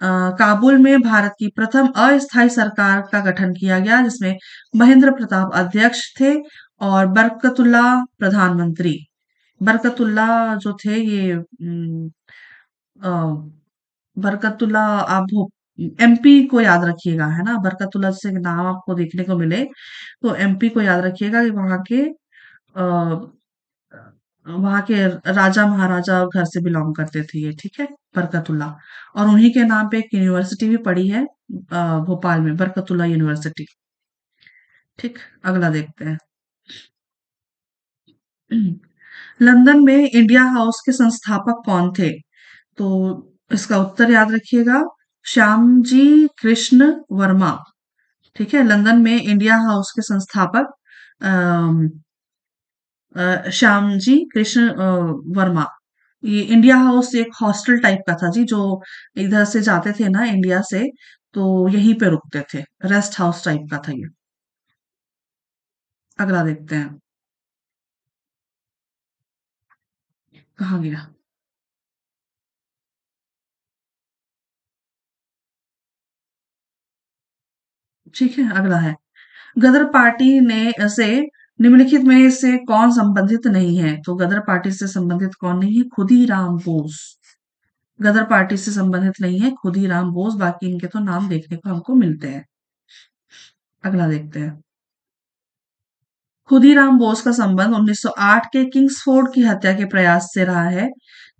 काबुल में भारत की प्रथम अस्थायी सरकार का गठन किया गया, जिसमें महेंद्र प्रताप अध्यक्ष थे और बरकतुल्ला प्रधानमंत्री। बरकतुल्ला जो थे ये अ, बरकतुल्ला, आप एमपी को याद रखिएगा, है ना। बरकतुल्ला जैसे नाम आपको देखने को मिले तो एमपी को याद रखिएगा कि वहां के राजा महाराजा घर से बिलोंग करते थे ये। ठीक है, बरकतुल्ला। और उन्हीं के नाम पे एक यूनिवर्सिटी भी पड़ी है भोपाल में, बरकतुल्ला यूनिवर्सिटी। ठीक, अगला देखते हैं। लंदन में इंडिया हाउस के संस्थापक कौन थे? तो इसका उत्तर याद रखिएगा, श्यामजी कृष्ण वर्मा। ठीक है, लंदन में इंडिया हाउस के संस्थापक अम, श्यामजी कृष्ण वर्मा। ये इंडिया हाउस एक हॉस्टल टाइप का था जी, जो इधर से जाते थे ना इंडिया से, तो यहीं पे रुकते थे। रेस्ट हाउस टाइप का था ये। अगला देखते हैं। कहाँ गया? ठीक है, अगला है। गदर पार्टी ने से निम्नलिखित में से कौन संबंधित नहीं है? तो गदर पार्टी से संबंधित कौन नहीं है? खुदीराम बोस। गदर पार्टी से संबंधित नहीं है खुदीराम बोस, बाकी इनके तो नाम देखने को हमको मिलते हैं। अगला देखते हैं। खुदीराम बोस का संबंध 1908 के किंग्सफोर्ड की हत्या के प्रयास से रहा है,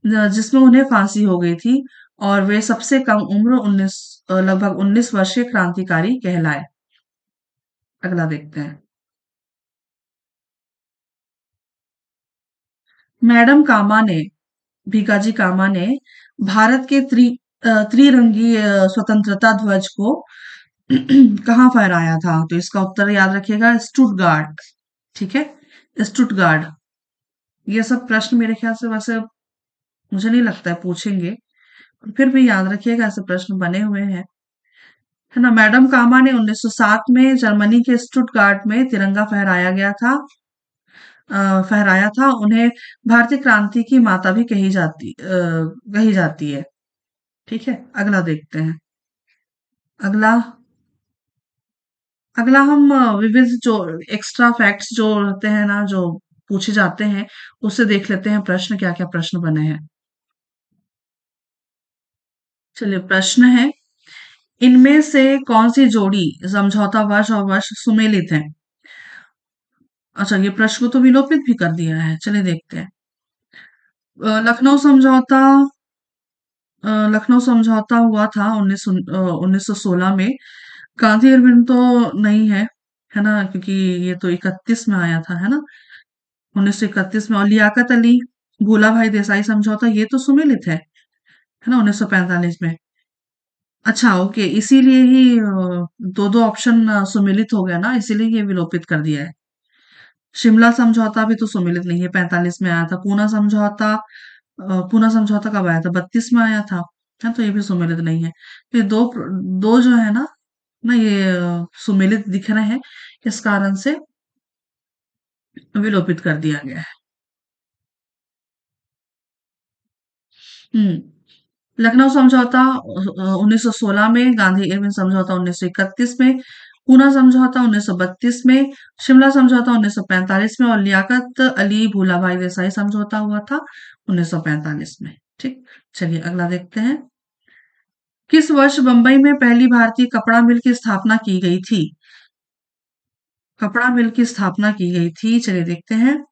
जिसमें उन्हें फांसी हो गई थी। और वे सबसे कम उम्र लगभग 19 वर्षीय क्रांतिकारी कहलाए। अगला देखते हैं। मैडम कामा ने, भीकाजी कामा ने भारत के त्रिरंगी स्वतंत्रता ध्वज को कहाँ फहराया था? तो इसका उत्तर याद रखिएगा, स्टुटगार्ट। ठीक है, स्टुटगार्ट। ये सब प्रश्न मेरे ख्याल से वैसे मुझे नहीं लगता है पूछेंगे, पर फिर भी याद रखिएगा, ऐसे प्रश्न बने हुए हैं, है ना। मैडम कामा ने 1907 में जर्मनी के स्टुटगार्ट में तिरंगा फहराया था। उन्हें भारतीय क्रांति की माता भी कही जाती है। ठीक है, अगला देखते हैं। अगला अगला हम विविध जो एक्स्ट्रा फैक्ट्स जो रहते हैं ना, जो पूछे जाते हैं, उससे देख लेते हैं प्रश्न, क्या क्या प्रश्न बने हैं। चलिए, प्रश्न है, इनमें से कौन सी जोड़ी समझौता वर्ष और वर्ष सुमेलित है? अच्छा, ये प्रश्न को तो विलोपित भी कर दिया है, चलिए देखते हैं। लखनऊ समझौता, लखनऊ समझौता हुआ था 1916 में। गांधी इरविन तो नहीं है, है ना, क्योंकि ये तो 31 में आया था, है ना, 1931 में। और लियाकत अली भूला भाई देसाई समझौता, ये तो सुमेलित है ना, 1945 में। अच्छा, ओके, इसीलिए ही दो दो ऑप्शन सुमेलित हो गया ना, इसीलिए ये विलोपित कर दिया है। शिमला समझौता भी तो सुमेलित नहीं है, 45 में आया था। पूना समझौता कब आया था? 32 में आया था, है, तो ये भी सुमेलित नहीं है। तो ये दो जो है ना, ये सुमेलित दिख रहे हैं, इस कारण से विलोपित कर दिया गया है। हम्म। लखनऊ समझौता 1916 में, गांधी इरविन समझौता 1931 में, पूना समझौता 1932 में, शिमला समझौता 1945 में, और लियाकत अली भूलाभाई देसाई समझौता हुआ था 1945 में। ठीक, चलिए अगला देखते हैं। किस वर्ष बंबई में पहली भारतीय कपड़ा मिल की स्थापना की गई थी? कपड़ा मिल की स्थापना की गई थी, चलिए देखते हैं।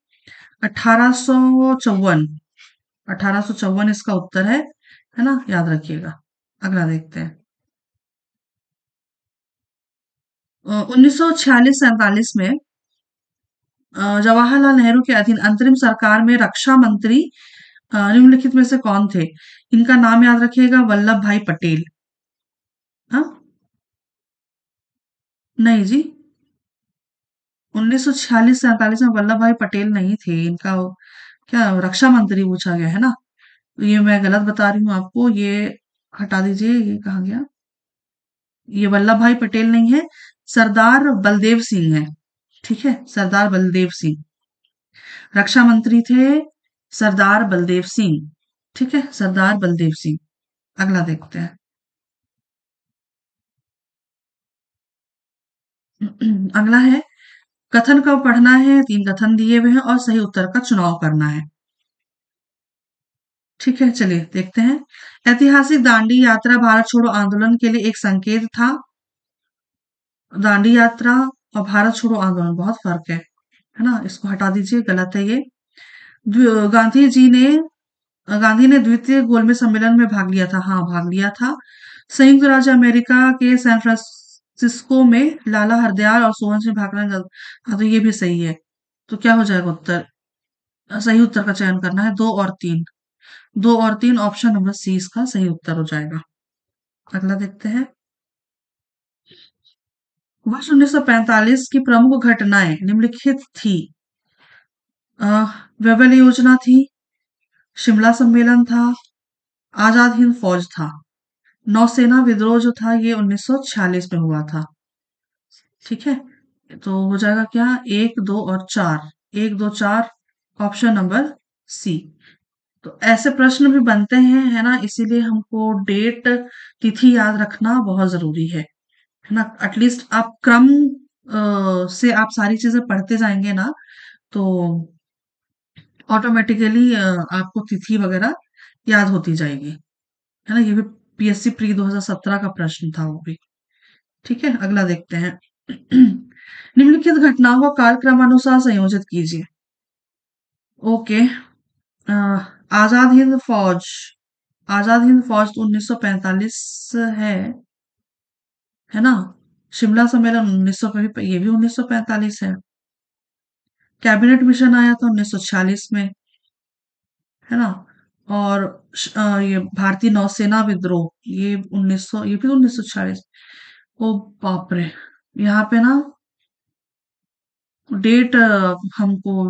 1854। 1854 इसका उत्तर है ना, याद रखिएगा। अगला देखते हैं। 1946-47 में जवाहरलाल नेहरू के अधीन अंतरिम सरकार में रक्षा मंत्री निम्नलिखित में से कौन थे? इनका नाम याद रखिएगा, वल्लभ भाई पटेल। हाँ, नहीं जी। 1946-47 में वल्लभ भाई पटेल नहीं थे। इनका क्या रक्षा मंत्री पूछा गया है ना। तो ये मैं गलत बता रही हूँ आपको, ये हटा दीजिए। ये कहा गया, ये वल्लभ भाई पटेल नहीं है, सरदार बलदेव सिंह है। ठीक है, सरदार बलदेव सिंह रक्षा मंत्री थे, सरदार बलदेव सिंह। ठीक है, सरदार बलदेव सिंह। अगला देखते हैं। अगला है, कथन का पढ़ना है, 3 कथन दिए हुए हैं और सही उत्तर का चुनाव करना है। ठीक है, चलिए देखते हैं। ऐतिहासिक दांडी यात्रा भारत छोड़ो आंदोलन के लिए एक संकेत था। दांडी यात्रा और भारत छोड़ो आंदोलन बहुत फर्क है ना, इसको हटा दीजिए, गलत है ये। गांधी जी ने गांधी ने द्वितीय गोलमेज सम्मेलन में भाग लिया था। हाँ, भाग लिया था। संयुक्त राज्य अमेरिका के सैन फ्रांसिस्को में लाला हरदयाल और सोहन सिंह भाखड़ा ने हाँ, तो ये भी सही है। तो क्या हो जाएगा उत्तर? सही उत्तर का चयन करना है, 2 और 3। 2 और 3, ऑप्शन नंबर सी इसका सही उत्तर हो जाएगा। अगला देखते हैं। वर्ष 1945 की प्रमुख घटनाएं निम्नलिखित थी। वेबल योजना थी, शिमला सम्मेलन था, आजाद हिंद फौज था, नौसेना विद्रोह जो था ये 1946 में हुआ था। ठीक है, तो हो जाएगा क्या, 1, 2 और 4। 1, 2, 4, ऑप्शन नंबर सी। तो ऐसे प्रश्न भी बनते हैं, है ना, इसीलिए हमको डेट, तिथि याद रखना बहुत जरूरी है ना। एटलीस्ट आप क्रम से आप सारी चीजें पढ़ते जाएंगे ना, तो ऑटोमेटिकली आपको तिथि वगैरह याद होती जाएगी, है ना। ये भी पीएससी प्री 2017 का प्रश्न था वो भी। ठीक है, अगला देखते हैं। निम्नलिखित घटनाओं को कालक्रमानुसार संयोजित कीजिए। ओके। अ, आजाद हिंद फौज। आजाद हिंद फौज तो 1945 है ना। शिमला सम्मेलन 1900 ये भी 1945 है। कैबिनेट मिशन आया था 1946 में, है ना। और ये भारतीय नौसेना विद्रोह, ये 1900, ये भी 1946। ओ बाप रे, यहाँ पे ना डेट हमको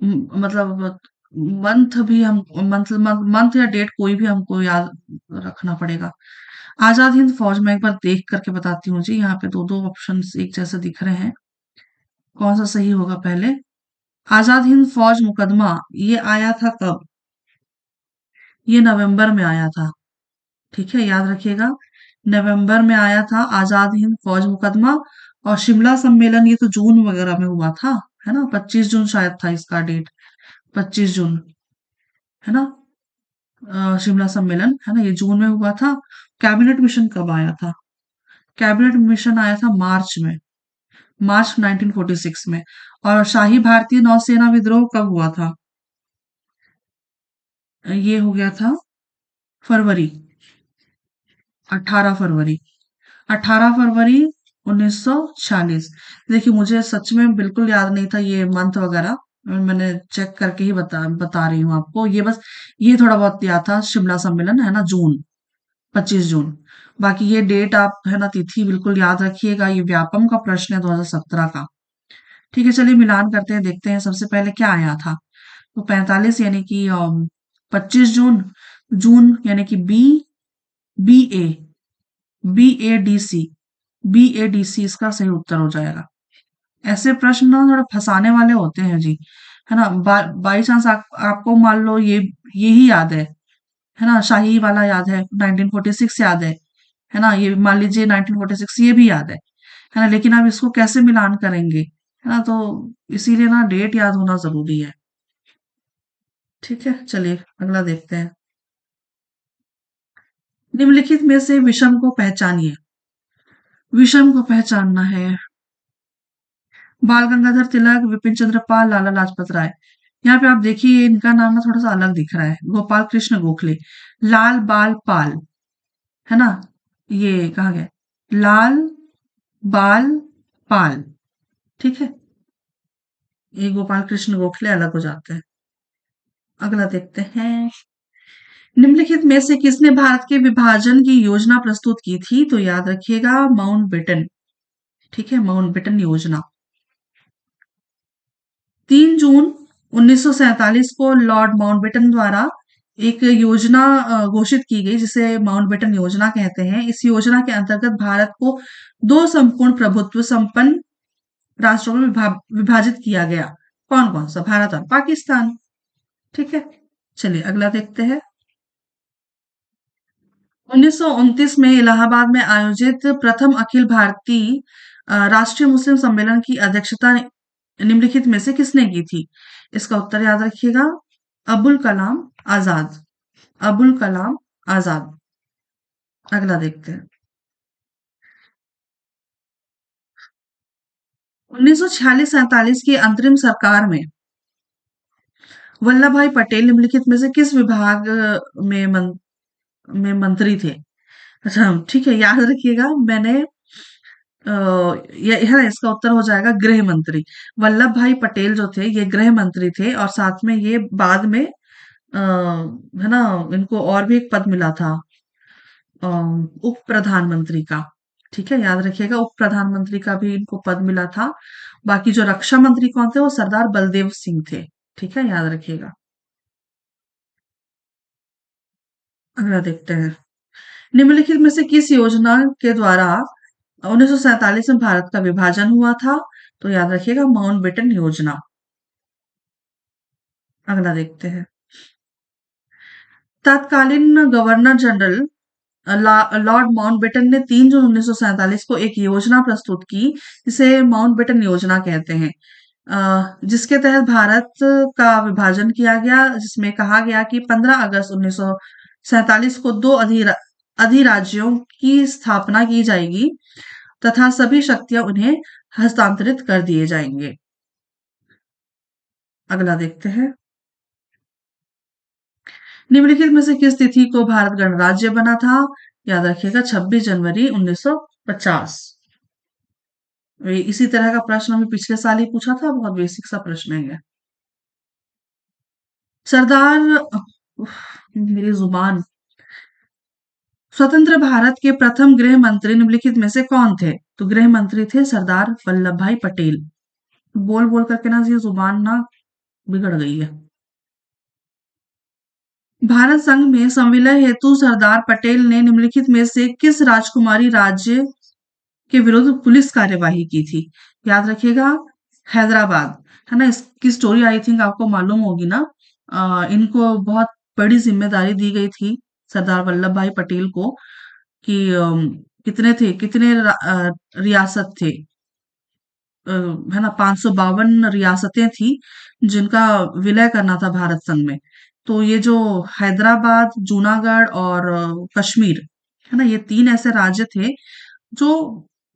मतलब मंथ भी हम मंथ मंथ या डेट कोई भी हमको याद रखना पड़ेगा। आजाद हिंद फौज में एक बार देख करके बताती हूँ जी, यहाँ पे दो दो ऑप्शन एक जैसे दिख रहे हैं, कौन सा सही होगा पहले। आजाद हिंद फौज मुकदमा ये आया था कब? ये नवंबर में आया था। ठीक है, याद रखिएगा, नवंबर में आया था आजाद हिंद फौज मुकदमा। और शिमला सम्मेलन ये तो जून वगैरह में हुआ था, है ना, 25 जून शायद था इसका डेट, 25 जून, है ना। शिमला सम्मेलन, है ना, ये जून में हुआ था। कैबिनेट मिशन कब आया था? कैबिनेट मिशन आया था मार्च में, मार्च 1946 में। और शाही भारतीय नौसेना विद्रोह कब हुआ था? ये हो गया था फरवरी, 18 फरवरी, 18 फरवरी 1946। देखिए, मुझे सच में बिल्कुल याद नहीं था ये मंथ वगैरह, मैंने चेक करके ही बता रही हूँ आपको। ये बस ये थोड़ा बहुत याद था, शिमला सम्मेलन है ना, जून, 25 जून। बाकी ये डेट आप, है ना, तिथि बिल्कुल याद रखिएगा। ये व्यापम का प्रश्न है 2017 का। ठीक है, चलिए मिलान करते हैं, देखते हैं सबसे पहले क्या आया था। तो 45 यानी कि 25 जून, जून यानी कि बी ए BADC, BADC इसका सही उत्तर हो जाएगा। ऐसे प्रश्न ना थोड़ा फंसाने वाले होते हैं जी, है ना। बाई चांस आपको मान लो ये ही याद है ना, शाही वाला याद है, 1946 याद है ना, ये मान लीजिए 1946 ये भी याद है ना, लेकिन आप इसको कैसे मिलान करेंगे, है ना। तो इसीलिए ना डेट याद होना जरूरी है। ठीक है, चलिए अगला देखते हैं। निम्नलिखित में से विषम को पहचानिए। विषम को पहचानना है। बाल गंगाधर तिलक, विपिन चंद्र पाल, लाला लाजपत राय। यहाँ पे आप देखिए इनका नाम ना थोड़ा सा अलग दिख रहा है, गोपाल कृष्ण गोखले। लाल बाल पाल, है ना, ये कहा गया, लाल बाल पाल, ठीक है, ये गोपाल कृष्ण गोखले अलग हो जाते हैं। अगला देखते हैं, निम्नलिखित में से किसने भारत के विभाजन की योजना प्रस्तुत की थी? तो याद रखिएगा माउंटबेटन, ठीक है, माउंटबेटन योजना। 3 जून 1947 को लॉर्ड माउंटबेटन द्वारा एक योजना घोषित की गई जिसे माउंटबेटन योजना कहते हैं। इस योजना के अंतर्गत भारत को दो संपूर्ण प्रभुत्व संपन्न राष्ट्रों में विभाजित किया गया। कौन कौन सा? भारत और पाकिस्तान, ठीक है। चलिए अगला देखते हैं। 1929 में इलाहाबाद में आयोजित प्रथम अखिल भारतीय राष्ट्रीय मुस्लिम सम्मेलन की अध्यक्षता निम्नलिखित में से किसने की थी? इसका उत्तर याद रखिएगा, अबुल कलाम आजाद। अबुल कलाम आजाद। अगला देखते हैं। 1946-47 की अंतरिम सरकार में वल्लभ भाई पटेल निम्नलिखित में से किस विभाग में मंत्री थे? अच्छा ठीक है, याद रखिएगा मैंने यह इसका उत्तर हो जाएगा गृह मंत्री। वल्लभ भाई पटेल जो थे ये गृह मंत्री थे और साथ में ये बाद में है ना, इनको और भी एक पद मिला था, उप प्रधानमंत्री का, ठीक है, याद रखिएगा उप प्रधानमंत्री का भी इनको पद मिला था। बाकी जो रक्षा मंत्री कौन थे वो सरदार बलदेव सिंह थे, ठीक है, याद रखिएगा। अगला देखते हैं, निम्नलिखित में से किस योजना के द्वारा 1947 में भारत का विभाजन हुआ था? तो याद रखिएगा माउंटबेटन योजना। अगला देखते हैं, तत्कालीन गवर्नर जनरल लॉर्ड माउंटबेटन ने 3 जून 1947 को एक योजना प्रस्तुत की जिसे माउंटबेटन योजना कहते हैं, जिसके तहत भारत का विभाजन किया गया, जिसमें कहा गया कि 15 अगस्त 1947 को दो अधिराज्यों की स्थापना की जाएगी तथा सभी शक्तियां उन्हें हस्तांतरित कर दिए जाएंगे। अगला देखते हैं, निम्नलिखित में से किस तिथि को भारत गणराज्य बना था? याद रखिएगा 26 जनवरी 1950। इसी तरह का प्रश्न हमें पिछले साल ही पूछा था, बहुत बेसिक सा प्रश्न है ये। सरदार मेरी जुबान, स्वतंत्र भारत के प्रथम गृह मंत्री निम्नलिखित में से कौन थे? तो गृह मंत्री थे सरदार वल्लभ भाई पटेल। बोल बोल करके ना ये जुबान ना बिगड़ गई है। भारत संघ में संविलय हेतु सरदार पटेल ने निम्नलिखित में से किस राजकुमारी राज्य के विरुद्ध पुलिस कार्यवाही की थी? याद रखिएगा हैदराबाद, है ना, इसकी स्टोरी आई थिंक आपको मालूम होगी ना। इनको बहुत बड़ी जिम्मेदारी दी गई थी सरदार वल्लभ भाई पटेल को कि कितने थे, कितने रियासत थे, है ना, 552 रियासतें थी जिनका विलय करना था भारत संघ में। तो ये जो हैदराबाद, जूनागढ़ और कश्मीर, है ना, ये तीन ऐसे राज्य थे जो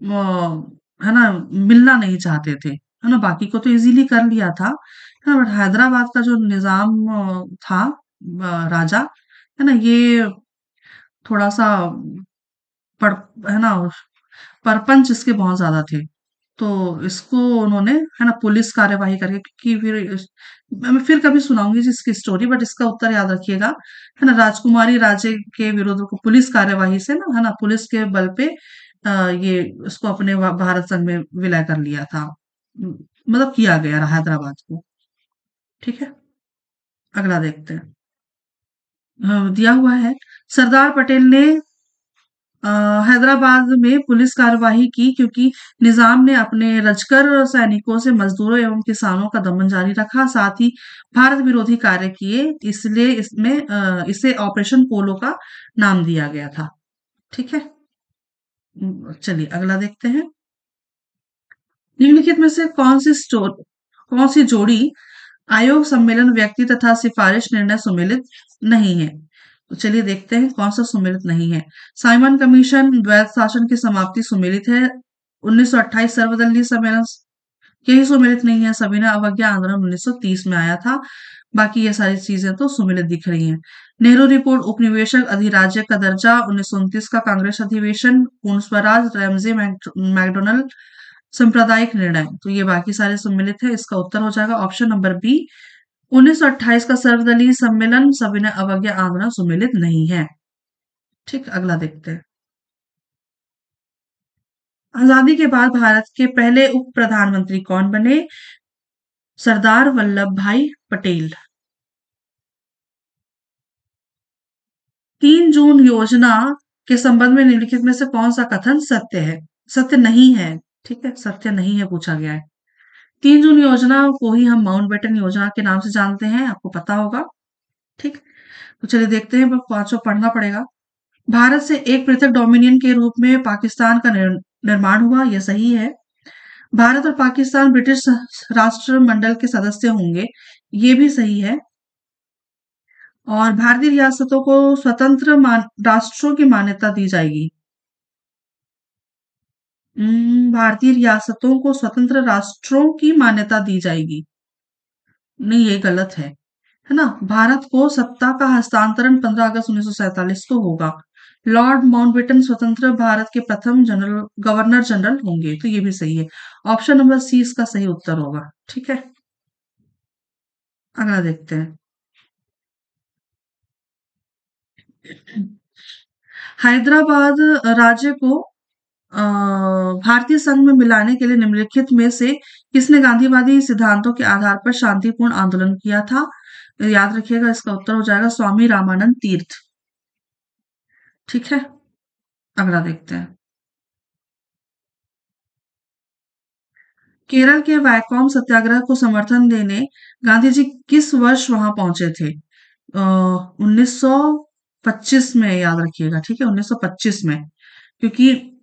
है ना मिलना नहीं चाहते थे, है ना, बाकी को तो इजीली कर लिया था, है ना, बट हैदराबाद का जो निजाम था, राजा, है ना, ये थोड़ा सा पर, है ना, परपंच इसके बहुत ज्यादा थे। तो इसको उन्होंने, है ना, पुलिस कार्यवाही करके, क्योंकि फिर मैं फिर कभी सुनाऊंगी जिसकी स्टोरी, बट इसका उत्तर याद रखिएगा, है ना, राजकुमारी राज्य के विरुद्ध को पुलिस कार्यवाही से ना, है ना, पुलिस के बल पे ये इसको अपने भारत संघ में विलय कर लिया था, मतलब किया गया हैदराबाद को, ठीक है। अगला देखते हैं, दिया हुआ है, सरदार पटेल ने अ, हैदराबाद में पुलिस कार्यवाही की क्योंकि निजाम ने अपने रजकर सैनिकों से मजदूरों एवं किसानों का दमन जारी रखा, साथ ही भारत विरोधी कार्य किए, इसलिए इसमें इसे ऑपरेशन पोलो का नाम दिया गया था, ठीक है। चलिए अगला देखते हैं, निम्नलिखित में से कौन सी जोड़ी आयोग सम्मेलन व्यक्ति तथा सिफारिश निर्णय सुमेलित नहीं है? तो चलिए देखते हैं कौन सा सुमेलित नहीं है। साइमन कमीशन, द्वैध शासन की समाप्ति सुमेलित है। 1928 सर्वदलीय सम्मेलन यही सुमेलित नहीं है। सविनय अवज्ञा आंदोलन 1930 में आया था। बाकी ये सारी चीजें तो सुमेलित दिख रही हैं। नेहरू रिपोर्ट, उपनिवेशक अधिराज्य का दर्जा, 1929 का कांग्रेस अधिवेशन, पूर्ण स्वराज, रैमजे मैकडोनल्ड, सांप्रदायिक निर्णय। तो ये बाकी सारे सम्मिलित है। इसका उत्तर हो जाएगा ऑप्शन नंबर बी। 1928 का सर्वदलीय सम्मेलन, सविनय अवज्ञा आंदोलन सम्मिलित नहीं है। ठीक, अगला देखते हैं। आजादी के बाद भारत के पहले उप प्रधानमंत्री कौन बने? सरदार वल्लभ भाई पटेल। 3 जून योजना के संबंध में निम्नलिखित में से कौन सा कथन सत्य है? सत्य नहीं है। ठीक है, सत्य नहीं है पूछा गया है। 3 जून योजना को ही हम माउंटबेटन योजना के नाम से जानते हैं, आपको पता होगा। ठीक, तो चलिए देखते हैं, पांचों पढ़ना पड़ेगा। भारत से एक पृथक डोमिनियन के रूप में पाकिस्तान का निर्माण हुआ, यह सही है। भारत और पाकिस्तान ब्रिटिश राष्ट्रमंडल के सदस्य होंगे, ये भी सही है। और भारतीय रियासतों को स्वतंत्र राष्ट्रों की मान्यता दी जाएगी। भारतीय रियासतों को स्वतंत्र राष्ट्रों की मान्यता दी जाएगी। नहीं, ये गलत है ना? भारत को सत्ता का हस्तांतरण 15 अगस्त 1947 को होगा। लॉर्ड माउंटबेटन स्वतंत्र भारत के प्रथम गवर्नर जनरल होंगे, तो ये भी सही है। ऑप्शन नंबर सी इसका सही उत्तर होगा। ठीक है, अगला देखते हैं। हैदराबाद राज्य को भारतीय संघ में मिलाने के लिए निम्नलिखित में से किसने गांधीवादी सिद्धांतों के आधार पर शांतिपूर्ण आंदोलन किया था? याद रखिएगा, इसका उत्तर हो जाएगा स्वामी रामानंद तीर्थ। ठीक है, अगला देखते हैं। केरल के वैकोम सत्याग्रह को समर्थन देने गांधी जी किस वर्ष वहां पहुंचे थे? 1925 में, याद रखिएगा। ठीक है, 1925 में। क्योंकि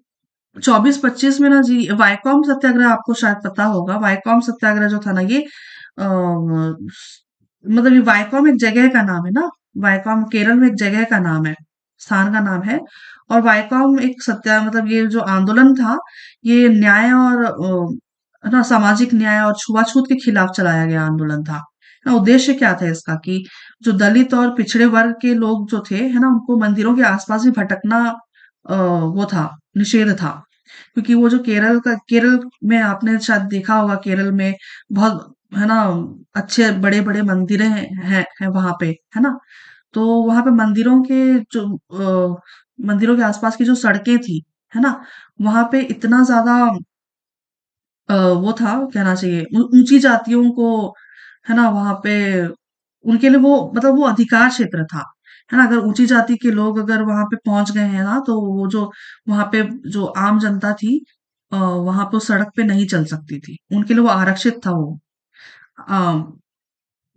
24-25 में ना जी, वाइकॉम सत्याग्रह आपको शायद पता होगा। वाइकॉम सत्याग्रह जो था ना, ये मतलब ये वाइकॉम एक जगह का नाम है ना। वाइकॉम केरल में एक जगह का नाम है, स्थान का नाम है। और वाइकॉम एक सत्या मतलब ये जो आंदोलन था, ये न्याय और ना सामाजिक न्याय और छुआछूत के खिलाफ चलाया गया आंदोलन था। ना उद्देश्य क्या था इसका कि जो दलित और पिछड़े वर्ग के लोग जो थे, है ना, उनको मंदिरों के आसपास भी भटकना वो था, निषेध था। क्योंकि वो जो केरल में आपने शायद देखा होगा, केरल में बहुत, है ना, अच्छे बड़े बड़े मंदिरें हैं वहां पे, है ना। तो वहां पे मंदिरों के जो मंदिरों के आसपास की जो सड़कें थी, है ना, वहां पे इतना ज्यादा वो था, कहना चाहिए ऊंची जातियों को, है ना, वहां पे उनके लिए वो मतलब वो अधिकार क्षेत्र था, है ना। अगर ऊंची जाति के लोग अगर वहां पे पहुंच गए हैं ना, तो वो जो वहां पे जो आम जनता थी, वहां पे उस सड़क पे नहीं चल सकती थी। उनके लिए वो आरक्षित था, वो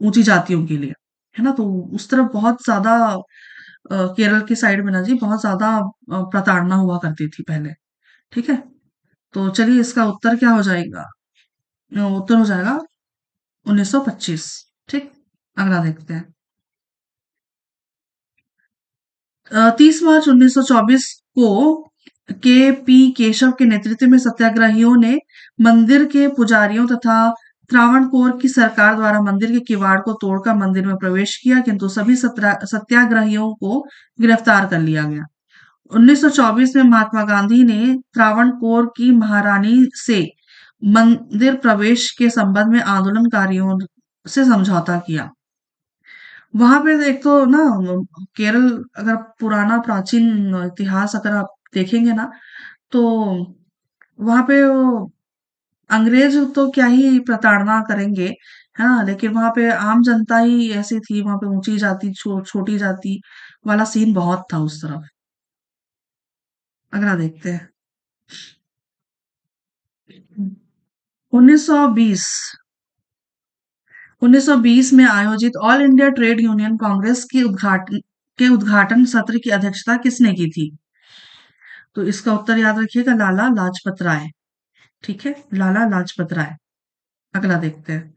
ऊंची जातियों के लिए, है ना। तो उस तरफ बहुत ज्यादा केरल की साइड में ना जी, बहुत ज्यादा प्रताड़ना हुआ करती थी पहले। ठीक है, तो चलिए इसका उत्तर क्या हो जाएगा? उत्तर हो जाएगा 1925। ठीक, अगला देखते हैं। 30 मार्च 1924 को के पी केशव के नेतृत्व में सत्याग्रहियों ने मंदिर के पुजारियों तथा त्रावणकोर की सरकार द्वारा मंदिर के किवाड़ को तोड़कर मंदिर में प्रवेश किया, किंतु सभी सत्याग्रहियों को गिरफ्तार कर लिया गया। 1924 में महात्मा गांधी ने त्रावणकोर की महारानी से मंदिर प्रवेश के संबंध में आंदोलनकारियों से समझौता किया। वहां पे एक तो ना, केरल, अगर पुराना प्राचीन इतिहास अगर आप देखेंगे ना, तो वहां पे वो अंग्रेज तो क्या ही प्रताड़ना करेंगे, है ना। लेकिन वहां पे आम जनता ही ऐसी थी, वहां पे ऊंची जाति छोटी जाति वाला सीन बहुत था उस तरफ। अगला देखते हैं। 1920 1920 में आयोजित all India trade union Congress के उद्घाटन सत्र की अध्यक्षता किसने की थी? तो इसका उत्तर याद रखिएगा, लाला लाजपत राय। ठीक है, लाला लाजपत राय। अगला देखते हैं।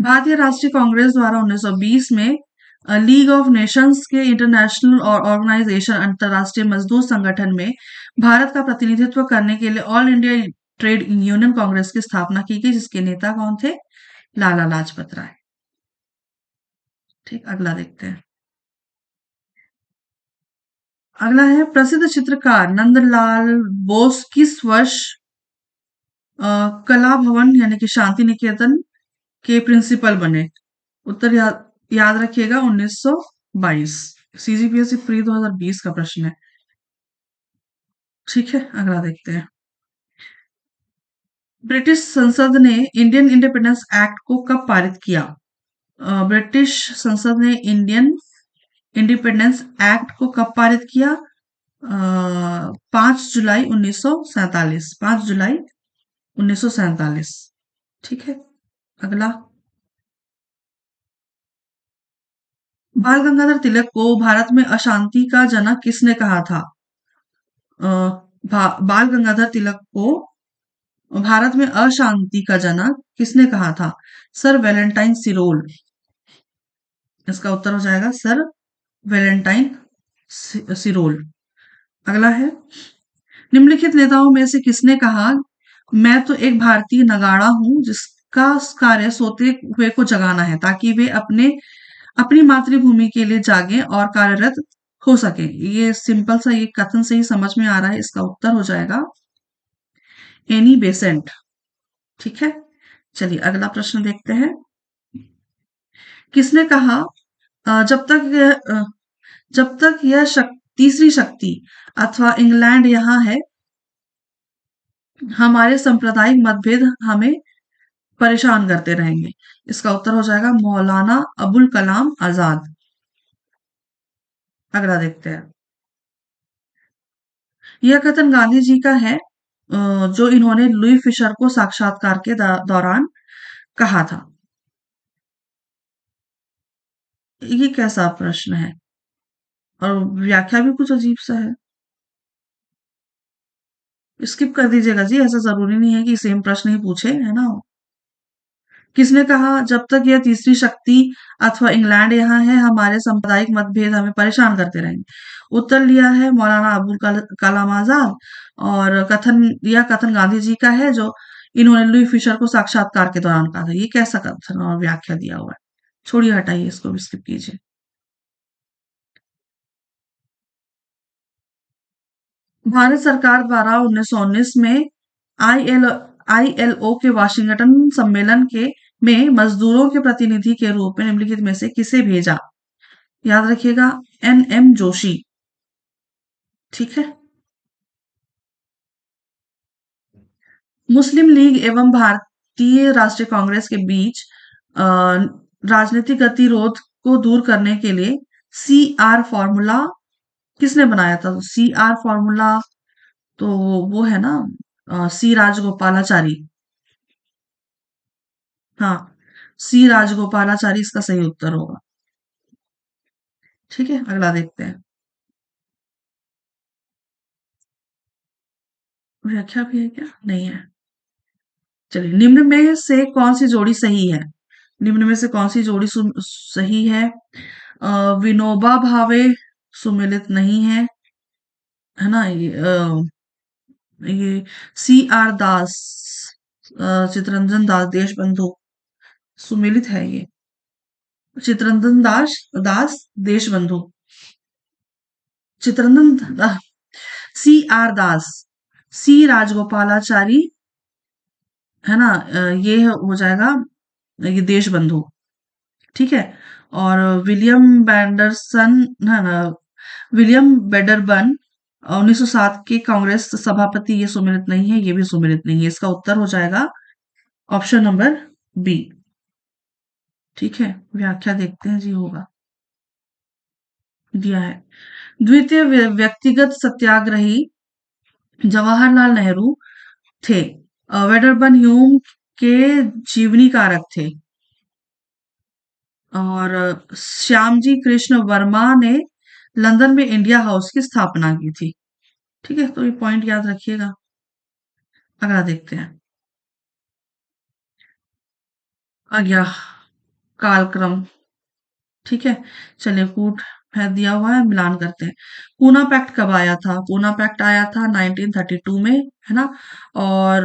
भारतीय राष्ट्रीय कांग्रेस द्वारा 1920 में लीग ऑफ नेशंस के इंटरनेशनल और ऑर्गेनाइजेशन अंतर्राष्ट्रीय मजदूर संगठन में भारत का प्रतिनिधित्व करने के लिए all India trade union Congress की स्थापना की गई, जिसके नेता कौन थे? लाला लाजपत राय। ठीक, अगला देखते हैं। अगला है, प्रसिद्ध चित्रकार नंदलाल बोस किस वर्ष कला भवन यानी कि शांति निकेतन के प्रिंसिपल बने? उत्तर याद रखिएगा, 1922। सीजीपीएससी प्री 2020 का प्रश्न है। ठीक है, अगला देखते हैं। ब्रिटिश संसद ने इंडियन इंडिपेंडेंस एक्ट को कब पारित किया? ब्रिटिश संसद ने इंडियन इंडिपेंडेंस एक्ट को कब पारित किया? 5 जुलाई 1947। 5 जुलाई 1947। ठीक है, अगला। बाल गंगाधर तिलक को भारत में अशांति का जनक किसने कहा था? अ, बाल गंगाधर तिलक को भारत में अशांति का जनक किसने कहा था? Sir Valentine सिरोल। इसका उत्तर हो जाएगा सर वैलेंटाइन सिरोल। अगला है, निम्नलिखित नेताओं में से किसने कहा, मैं तो एक भारतीय नगाड़ा हूं जिसका कार्य सोते हुए को जगाना है ताकि वे अपनी मातृभूमि के लिए जागें और कार्यरत हो सके? ये सिंपल सा ये कथन से ही समझ में आ रहा है, इसका उत्तर हो जाएगा एनी बेसेंट। ठीक है, चलिए अगला प्रश्न देखते हैं। किसने कहा, जब तक यह तीसरी शक्ति अथवा इंग्लैंड यहाँ है, हमारे सांप्रदायिक मतभेद हमें परेशान करते रहेंगे? इसका उत्तर हो जाएगा मौलाना अबुल कलाम आजाद। अगला देखते हैं। यह कथन गांधी जी का है जो इन्होंने लुई फिशर को साक्षात्कार के दौरान कहा था। ये कैसा प्रश्न है, और व्याख्या भी कुछ अजीब सा है। स्किप कर दीजिएगा जी, ऐसा जरूरी नहीं है कि सेम प्रश्न ही पूछे, है ना। किसने कहा, जब तक यह तीसरी शक्ति अथवा इंग्लैंड यहाँ है, हमारे सांप्रदायिक मतभेद हमें परेशान करते रहेंगे? उत्तर लिया है मौलाना अबुल कलाम आजाद। और यह कथन गांधी जी का है जो इन्होंने लुई फिशर को साक्षात्कार के दौरान कहा था। ये कैसा कथन और व्याख्या दिया हुआ है? छोड़िए, हटाइए, इसको भी स्किप कीजिए। भारत सरकार द्वारा 1919 में आईएल आईएलओ के वाशिंगटन सम्मेलन के में मजदूरों के प्रतिनिधि के रूप में निम्नलिखित में से किसे भेजा? याद रखिएगा, एनएम जोशी। ठीक है। मुस्लिम लीग एवं भारतीय राष्ट्रीय कांग्रेस के बीच अ, राजनीतिक गतिरोध को दूर करने के लिए सीआर फॉर्मूला किसने बनाया था? तो सीआर फॉर्मूला तो वो है ना, सी राजगोपालाचारी। हाँ, सी राजगोपालाचारी इसका सही उत्तर होगा। ठीक है, अगला देखते हैं। व्याख्या भी है क्या? नहीं है। चलिए, निम्न में से कौन सी जोड़ी सही है? निम्न में से कौन सी जोड़ी सही है? विनोबा भावे सुमिलित नहीं है, है ना। ये सी आर दास, चितरंजन दास देशबंधु सुमिलित है ये। चितरंजन दास देशबंधु। चितरंजन सी आर दास, सी राजगोपालाचारी, है ना। ये हो जाएगा ये देशबंधु। ठीक है। और विलियम बैंडरसन, है ना, विलियम बेडरबन 1907 के कांग्रेस सभापति, ये सुमिलित नहीं है, ये भी सुमिलित नहीं है। इसका उत्तर हो जाएगा ऑप्शन नंबर बी। ठीक है, व्याख्या देखते हैं जी, होगा दिया है। द्वितीय व्यक्तिगत सत्याग्रही जवाहरलाल नेहरू थे। वेडरबन ह्यूम के जीवनी कारक थे। और श्यामजी कृष्ण वर्मा ने लंदन में इंडिया हाउस की स्थापना की थी। ठीक है, तो ये पॉइंट याद रखिएगा। अगला देखते हैं। आ गया कालक्रम। ठीक है, चलिए कूट है दिया हुआ है, मिलान करते हैं। पूना पैक्ट कब आया था? पूना पैक्ट आया था 1932 में, है ना। और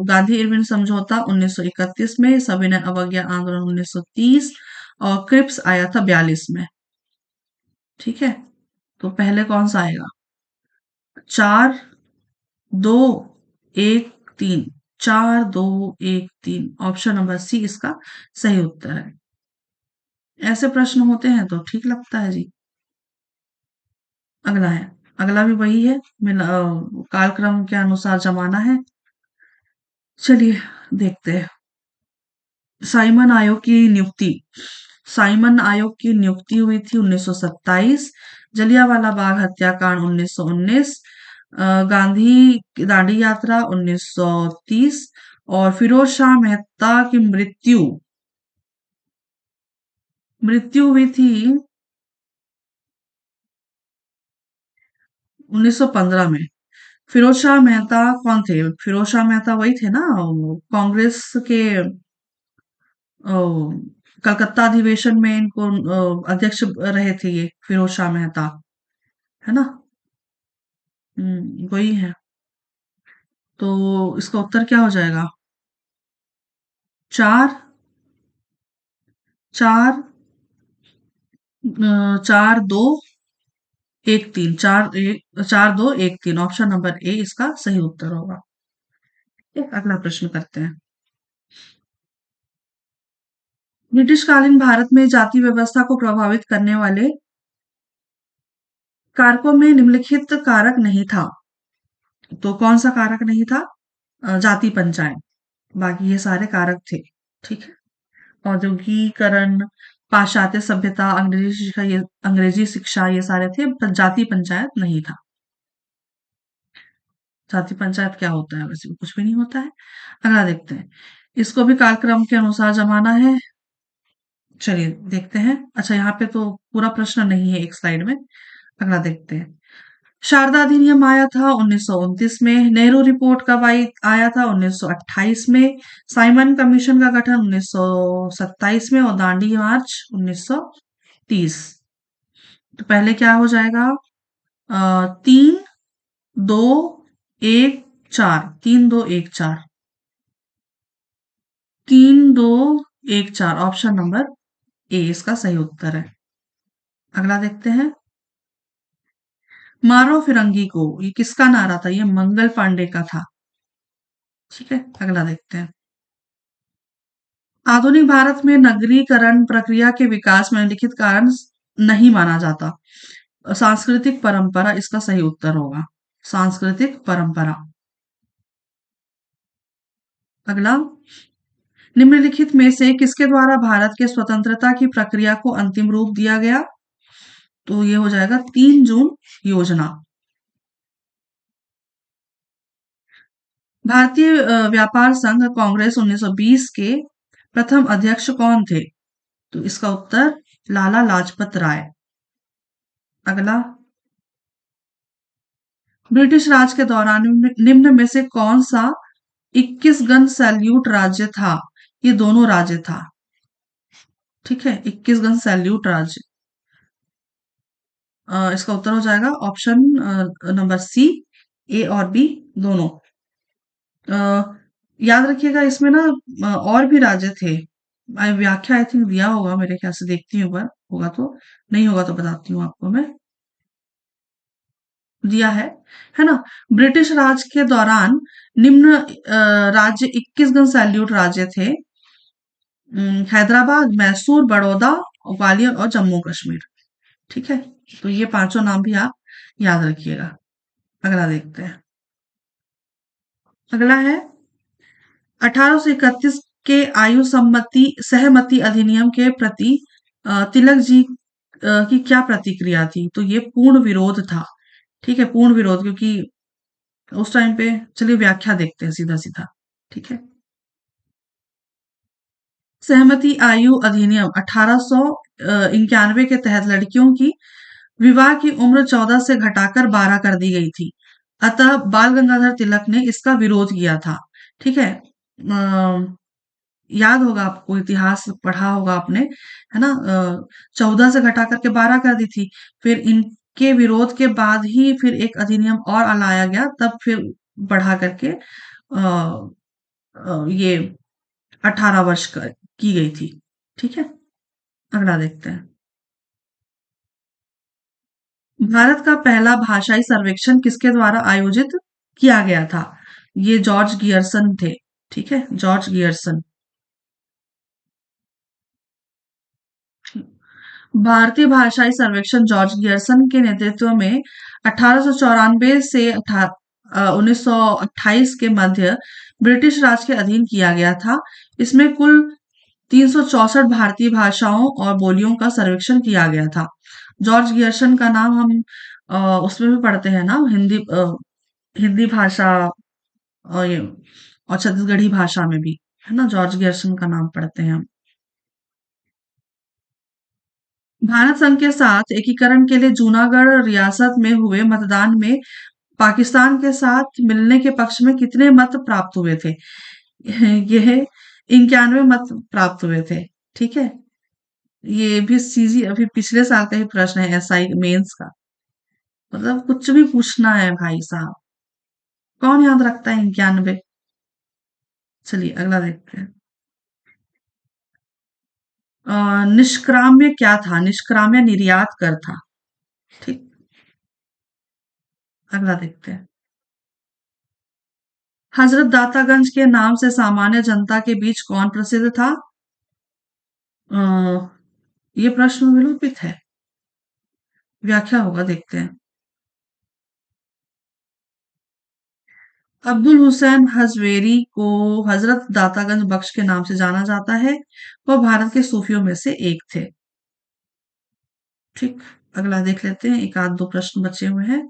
गांधी इरविन समझौता 1931 में, सविनय अवज्ञा आंदोलन 1930, और क्रिप्स आया था 42 में। ठीक है, तो पहले कौन सा आएगा? 4, 2, 1, 3। 4, 2, 1, 3, ऑप्शन नंबर सी इसका सही उत्तर है। ऐसे प्रश्न होते हैं तो ठीक लगता है जी। अगला है, अगला भी वही है, कालक्रम के अनुसार जमाना है। चलिए देखते हैं। साइमन आयोग की नियुक्ति, साइमन आयोग की नियुक्ति हुई थी 1927। जलियांवाला बाग हत्याकांड 1919, गांधी की दांडी यात्रा 1930, और फिरोज शाह मेहता की मृत्यु मृत्यु हुई थी 1915 में। फिरोज शाह मेहता कौन थे? फिरोज शाह मेहता वही थे ना, वो कांग्रेस के कलकत्ता अधिवेशन में इनको अध्यक्ष रहे थे ये फिरोज शाह मेहता, है ना। वही है। तो इसका उत्तर क्या हो जाएगा? 4, 4, 4, 2, 1, 3, ऑप्शन नंबर ए इसका सही उत्तर होगा। ठीक, अगला प्रश्न करते हैं। ब्रिटिशकालीन भारत में जाति व्यवस्था को प्रभावित करने वाले कारकों में निम्नलिखित कारक नहीं था। तो कौन सा कारक नहीं था? जाति पंचायत, बाकी ये सारे कारक थे। ठीक है, औद्योगिकरण, पाश्चात्य सभ्यता, अंग्रेजी शिक्षा ये सारे थे, पर जाति पंचायत नहीं था। जाति पंचायत क्या होता है? वैसे कुछ भी नहीं होता है। अगला देखते हैं। इसको भी कालक्रम के अनुसार जमाना है। चलिए देखते हैं। अच्छा, यहाँ पे तो पूरा प्रश्न नहीं है एक स्लाइड में। अगला देखते हैं। शारदा अधिनियम आया था 1929 में। नेहरू रिपोर्ट कब आया था? 1928 में। साइमन कमीशन का गठन 1927 में, और दांडी मार्च 1930। तो पहले क्या हो जाएगा? 3, 2, 1, 4। 3, 2, 1, 4। 3, 2, 1, 4, ऑप्शन नंबर ए इसका सही उत्तर है। अगला देखते हैं। मारो फिरंगी को, ये किसका नारा था? ये मंगल पांडे का था। ठीक है, अगला देखते हैं। आधुनिक भारत में नगरीकरण प्रक्रिया के विकास में निम्नलिखित कारण नहीं माना जाता। सांस्कृतिक परंपरा इसका सही उत्तर होगा। सांस्कृतिक परंपरा। अगला, निम्नलिखित में से किसके द्वारा भारत के स्वतंत्रता की प्रक्रिया को अंतिम रूप दिया गया? तो ये हो जाएगा 3 जून योजना। भारतीय व्यापार संघ कांग्रेस 1920 के प्रथम अध्यक्ष कौन थे? तो इसका उत्तर लाला लाजपत राय। अगला, ब्रिटिश राज के दौरान निम्न में से कौन सा 21 गन सैल्यूट राज्य था? ये दोनों राज्य था। ठीक है, 21 गन सैल्यूट राज्य। इसका उत्तर हो जाएगा ऑप्शन नंबर सी, ए और बी दोनों। अ, याद रखिएगा इसमें ना और भी राज्य थे। व्याख्या आई थिंक दिया होगा मेरे ख्याल से, देखती हूँ पर होगा तो, नहीं होगा तो बताती हूँ आपको मैं। दिया है ना। ब्रिटिश राज के दौरान निम्न राज्य 21 गन सैल्यूट राज्य थे। हैदराबाद, मैसूर, बड़ौदा, ग्वालियर और जम्मू कश्मीर। ठीक है, तो ये पांचों नाम भी आप याद रखिएगा। अगला देखते हैं। अगला है 1831 के आयु सम्मति सहमति अधिनियम के प्रति तिलक जी की क्या प्रतिक्रिया थी? तो ये पूर्ण विरोध था। ठीक है, पूर्ण विरोध, क्योंकि उस टाइम पे, चलिए व्याख्या देखते हैं सीधा सीधा। ठीक है, सहमति आयु अधिनियम 1891 के तहत लड़कियों की विवाह की उम्र 14 से घटाकर 12 कर दी गई थी। अतः बाल गंगाधर तिलक ने इसका विरोध किया था। ठीक है, याद होगा आपको, इतिहास पढ़ा होगा आपने, है ना? 14 से घटा करके 12 कर दी थी। फिर इनके विरोध के बाद ही फिर एक अधिनियम और लाया गया, तब फिर बढ़ा करके ये 18 वर्ष की गई थी। ठीक है, अगला देखते हैं। भारत का पहला भाषाई सर्वेक्षण किसके द्वारा आयोजित किया गया था? ये जॉर्ज गियर्सन थे। ठीक है, जॉर्ज गियर्सन। भारतीय भाषाई सर्वेक्षण जॉर्ज गियर्सन के नेतृत्व में 1894 से 1928 के मध्य ब्रिटिश राज के अधीन किया गया था। इसमें कुल 364 भारतीय भाषाओं और बोलियों का सर्वेक्षण किया गया था। जॉर्ज गियर्सन का नाम हम उसमें भी पढ़ते हैं ना, हिंदी भाषा और ये और छत्तीसगढ़ी भाषा में भी, है ना? जॉर्ज गियर्सन का नाम पढ़ते हैं हम। भारत संघ के साथ एकीकरण के लिए जूनागढ़ रियासत में हुए मतदान में पाकिस्तान के साथ मिलने के पक्ष में कितने मत प्राप्त हुए थे? यह 91 मत प्राप्त हुए थे। ठीक है, ये भी सीजी अभी पिछले साल का ही प्रश्न है, एसआई मेंस का। मतलब कुछ भी पूछना है भाई साहब, कौन याद रखता है 91? चलिए अगला देखते हैं। निष्क्राम्य क्या था? निष्क्राम्य निर्यात कर था। ठीक, अगला देखते हैं। हजरत दातागंज के नाम से सामान्य जनता के बीच कौन प्रसिद्ध था? अ, ये प्रश्न विलोपित है, व्याख्या होगा, देखते हैं। अब्दुल हुसैन हजवेरी को हजरत दातागंज बख्श के नाम से जाना जाता है। वह भारत के सूफियों में से एक थे। ठीक, अगला देख लेते हैं, एक आध दो प्रश्न बचे हुए हैं।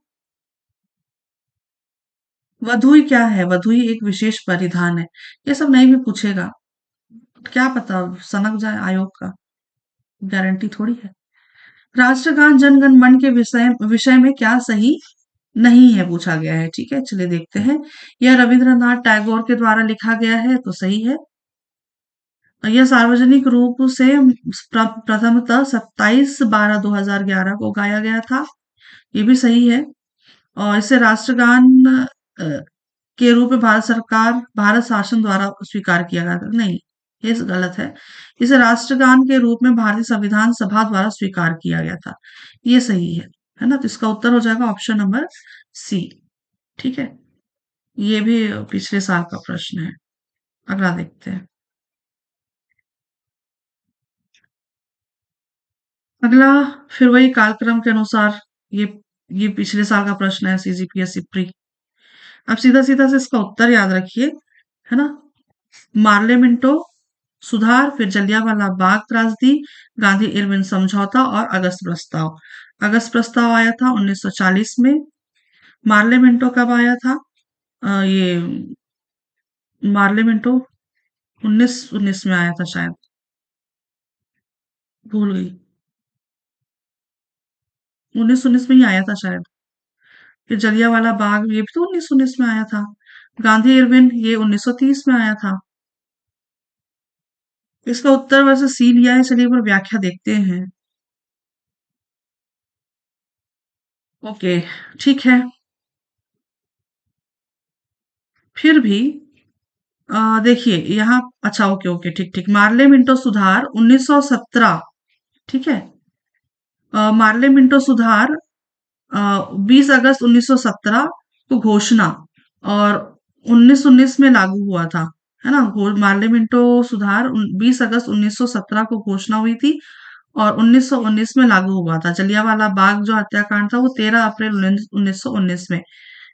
वधुई क्या है? वधुई एक विशेष परिधान है। ये सब नहीं भी पूछेगा, क्या पता सनक जाए आयोग का, गारंटी थोड़ी है। राष्ट्रगान जनगण मन के विषय विषय में क्या सही नहीं है पूछा गया है। ठीक है, चलिए देखते हैं। यह रविंद्रनाथ टैगोर के द्वारा लिखा गया है, तो सही है। यह सार्वजनिक रूप से प्रथमतः 27/12/2011 को गाया गया था, ये भी सही है। और इसे राष्ट्रगान अ, के रूप में भारत शासन द्वारा स्वीकार किया गया था, नहीं, ये गलत है। इसे राष्ट्रगान के रूप में भारतीय संविधान सभा द्वारा स्वीकार किया गया था, ये सही है ना? तो इसका उत्तर हो जाएगा ऑप्शन नंबर सी। ठीक है, ये भी पिछले साल का प्रश्न है। अगला देखते हैं। अगला फिर वही कालक्रम के अनुसार, ये ये पिछले साल का प्रश्न है, सीजीपीएससी प्री। अब सीधा सीधा से इसका उत्तर याद रखिए, है ना? मार्ले मिंटो सुधार, फिर जलियांवाला बाग त्रासदी, गांधी इरविन समझौता और अगस्त प्रस्ताव। अगस्त प्रस्ताव आया था 1940 में। मार्ले मिंटो कब आया था? ये मार्ले मिंटो 1919 में आया था शायद, भूल गई। 1919 में ही आया था शायद। फिर जलियांवाला बाग ये भी तो 1919 में आया था। गांधी इरविन ये 1930 में आया था। इसका उत्तर वैसे सी लिया है, चलिए पर व्याख्या देखते हैं। ओके, ठीक है। फिर भी देखिए यहाँ, अच्छा, ओके ओके, ठीक ठीक, मार्ले मिंटो सुधार 1917। ठीक है, मार्ले मिंटो सुधार 20 अगस्त 1917 को घोषणा, और 1919 में लागू हुआ था, है ना? मार्ले मिंटो सुधार 20 अगस्त 1917 को घोषणा हुई थी और 1919 में लागू हुआ था। जलियांवाला बाग जो हत्याकांड था वो 13 अप्रैल 1919 में।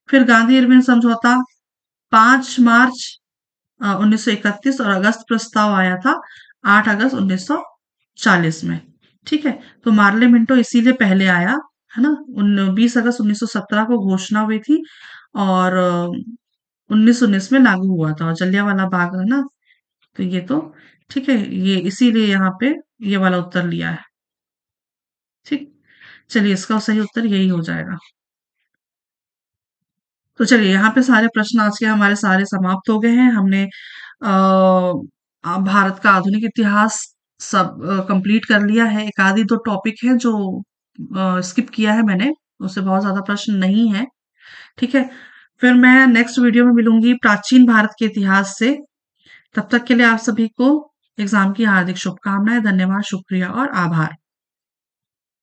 फिर गांधी इरविन समझौता 5 मार्च 1931, और अगस्त प्रस्ताव आया था 8 अगस्त 1940 में। ठीक है, तो मार्ले मिंटो इसीलिए पहले आया, है ना? 20 अगस्त 1917 को घोषणा हुई थी और 1919 में लागू हुआ था, और जलियांवाला बाग, है ना? तो ये तो ठीक है, ये इसीलिए यहाँ पे ये वाला उत्तर लिया है। ठीक, चलिए इसका सही उत्तर यही हो जाएगा। तो चलिए यहाँ पे सारे प्रश्न आज के हमारे सारे समाप्त हो गए हैं। हमने भारत का आधुनिक इतिहास सब कंप्लीट कर लिया है। एक आधी दो टॉपिक है जो स्किप किया है मैंने, उससे बहुत ज़्यादा प्रश्न नहीं है, ठीक है? फिर मैं नेक्स्ट वीडियो में मिलूँगी प्राचीन भारत के इतिहास से। तब तक के लिए आप सभी को एग्ज़ाम की हार्दिक शुभकामनाएँ, धन्यवाद, शुक्रिया और आभार।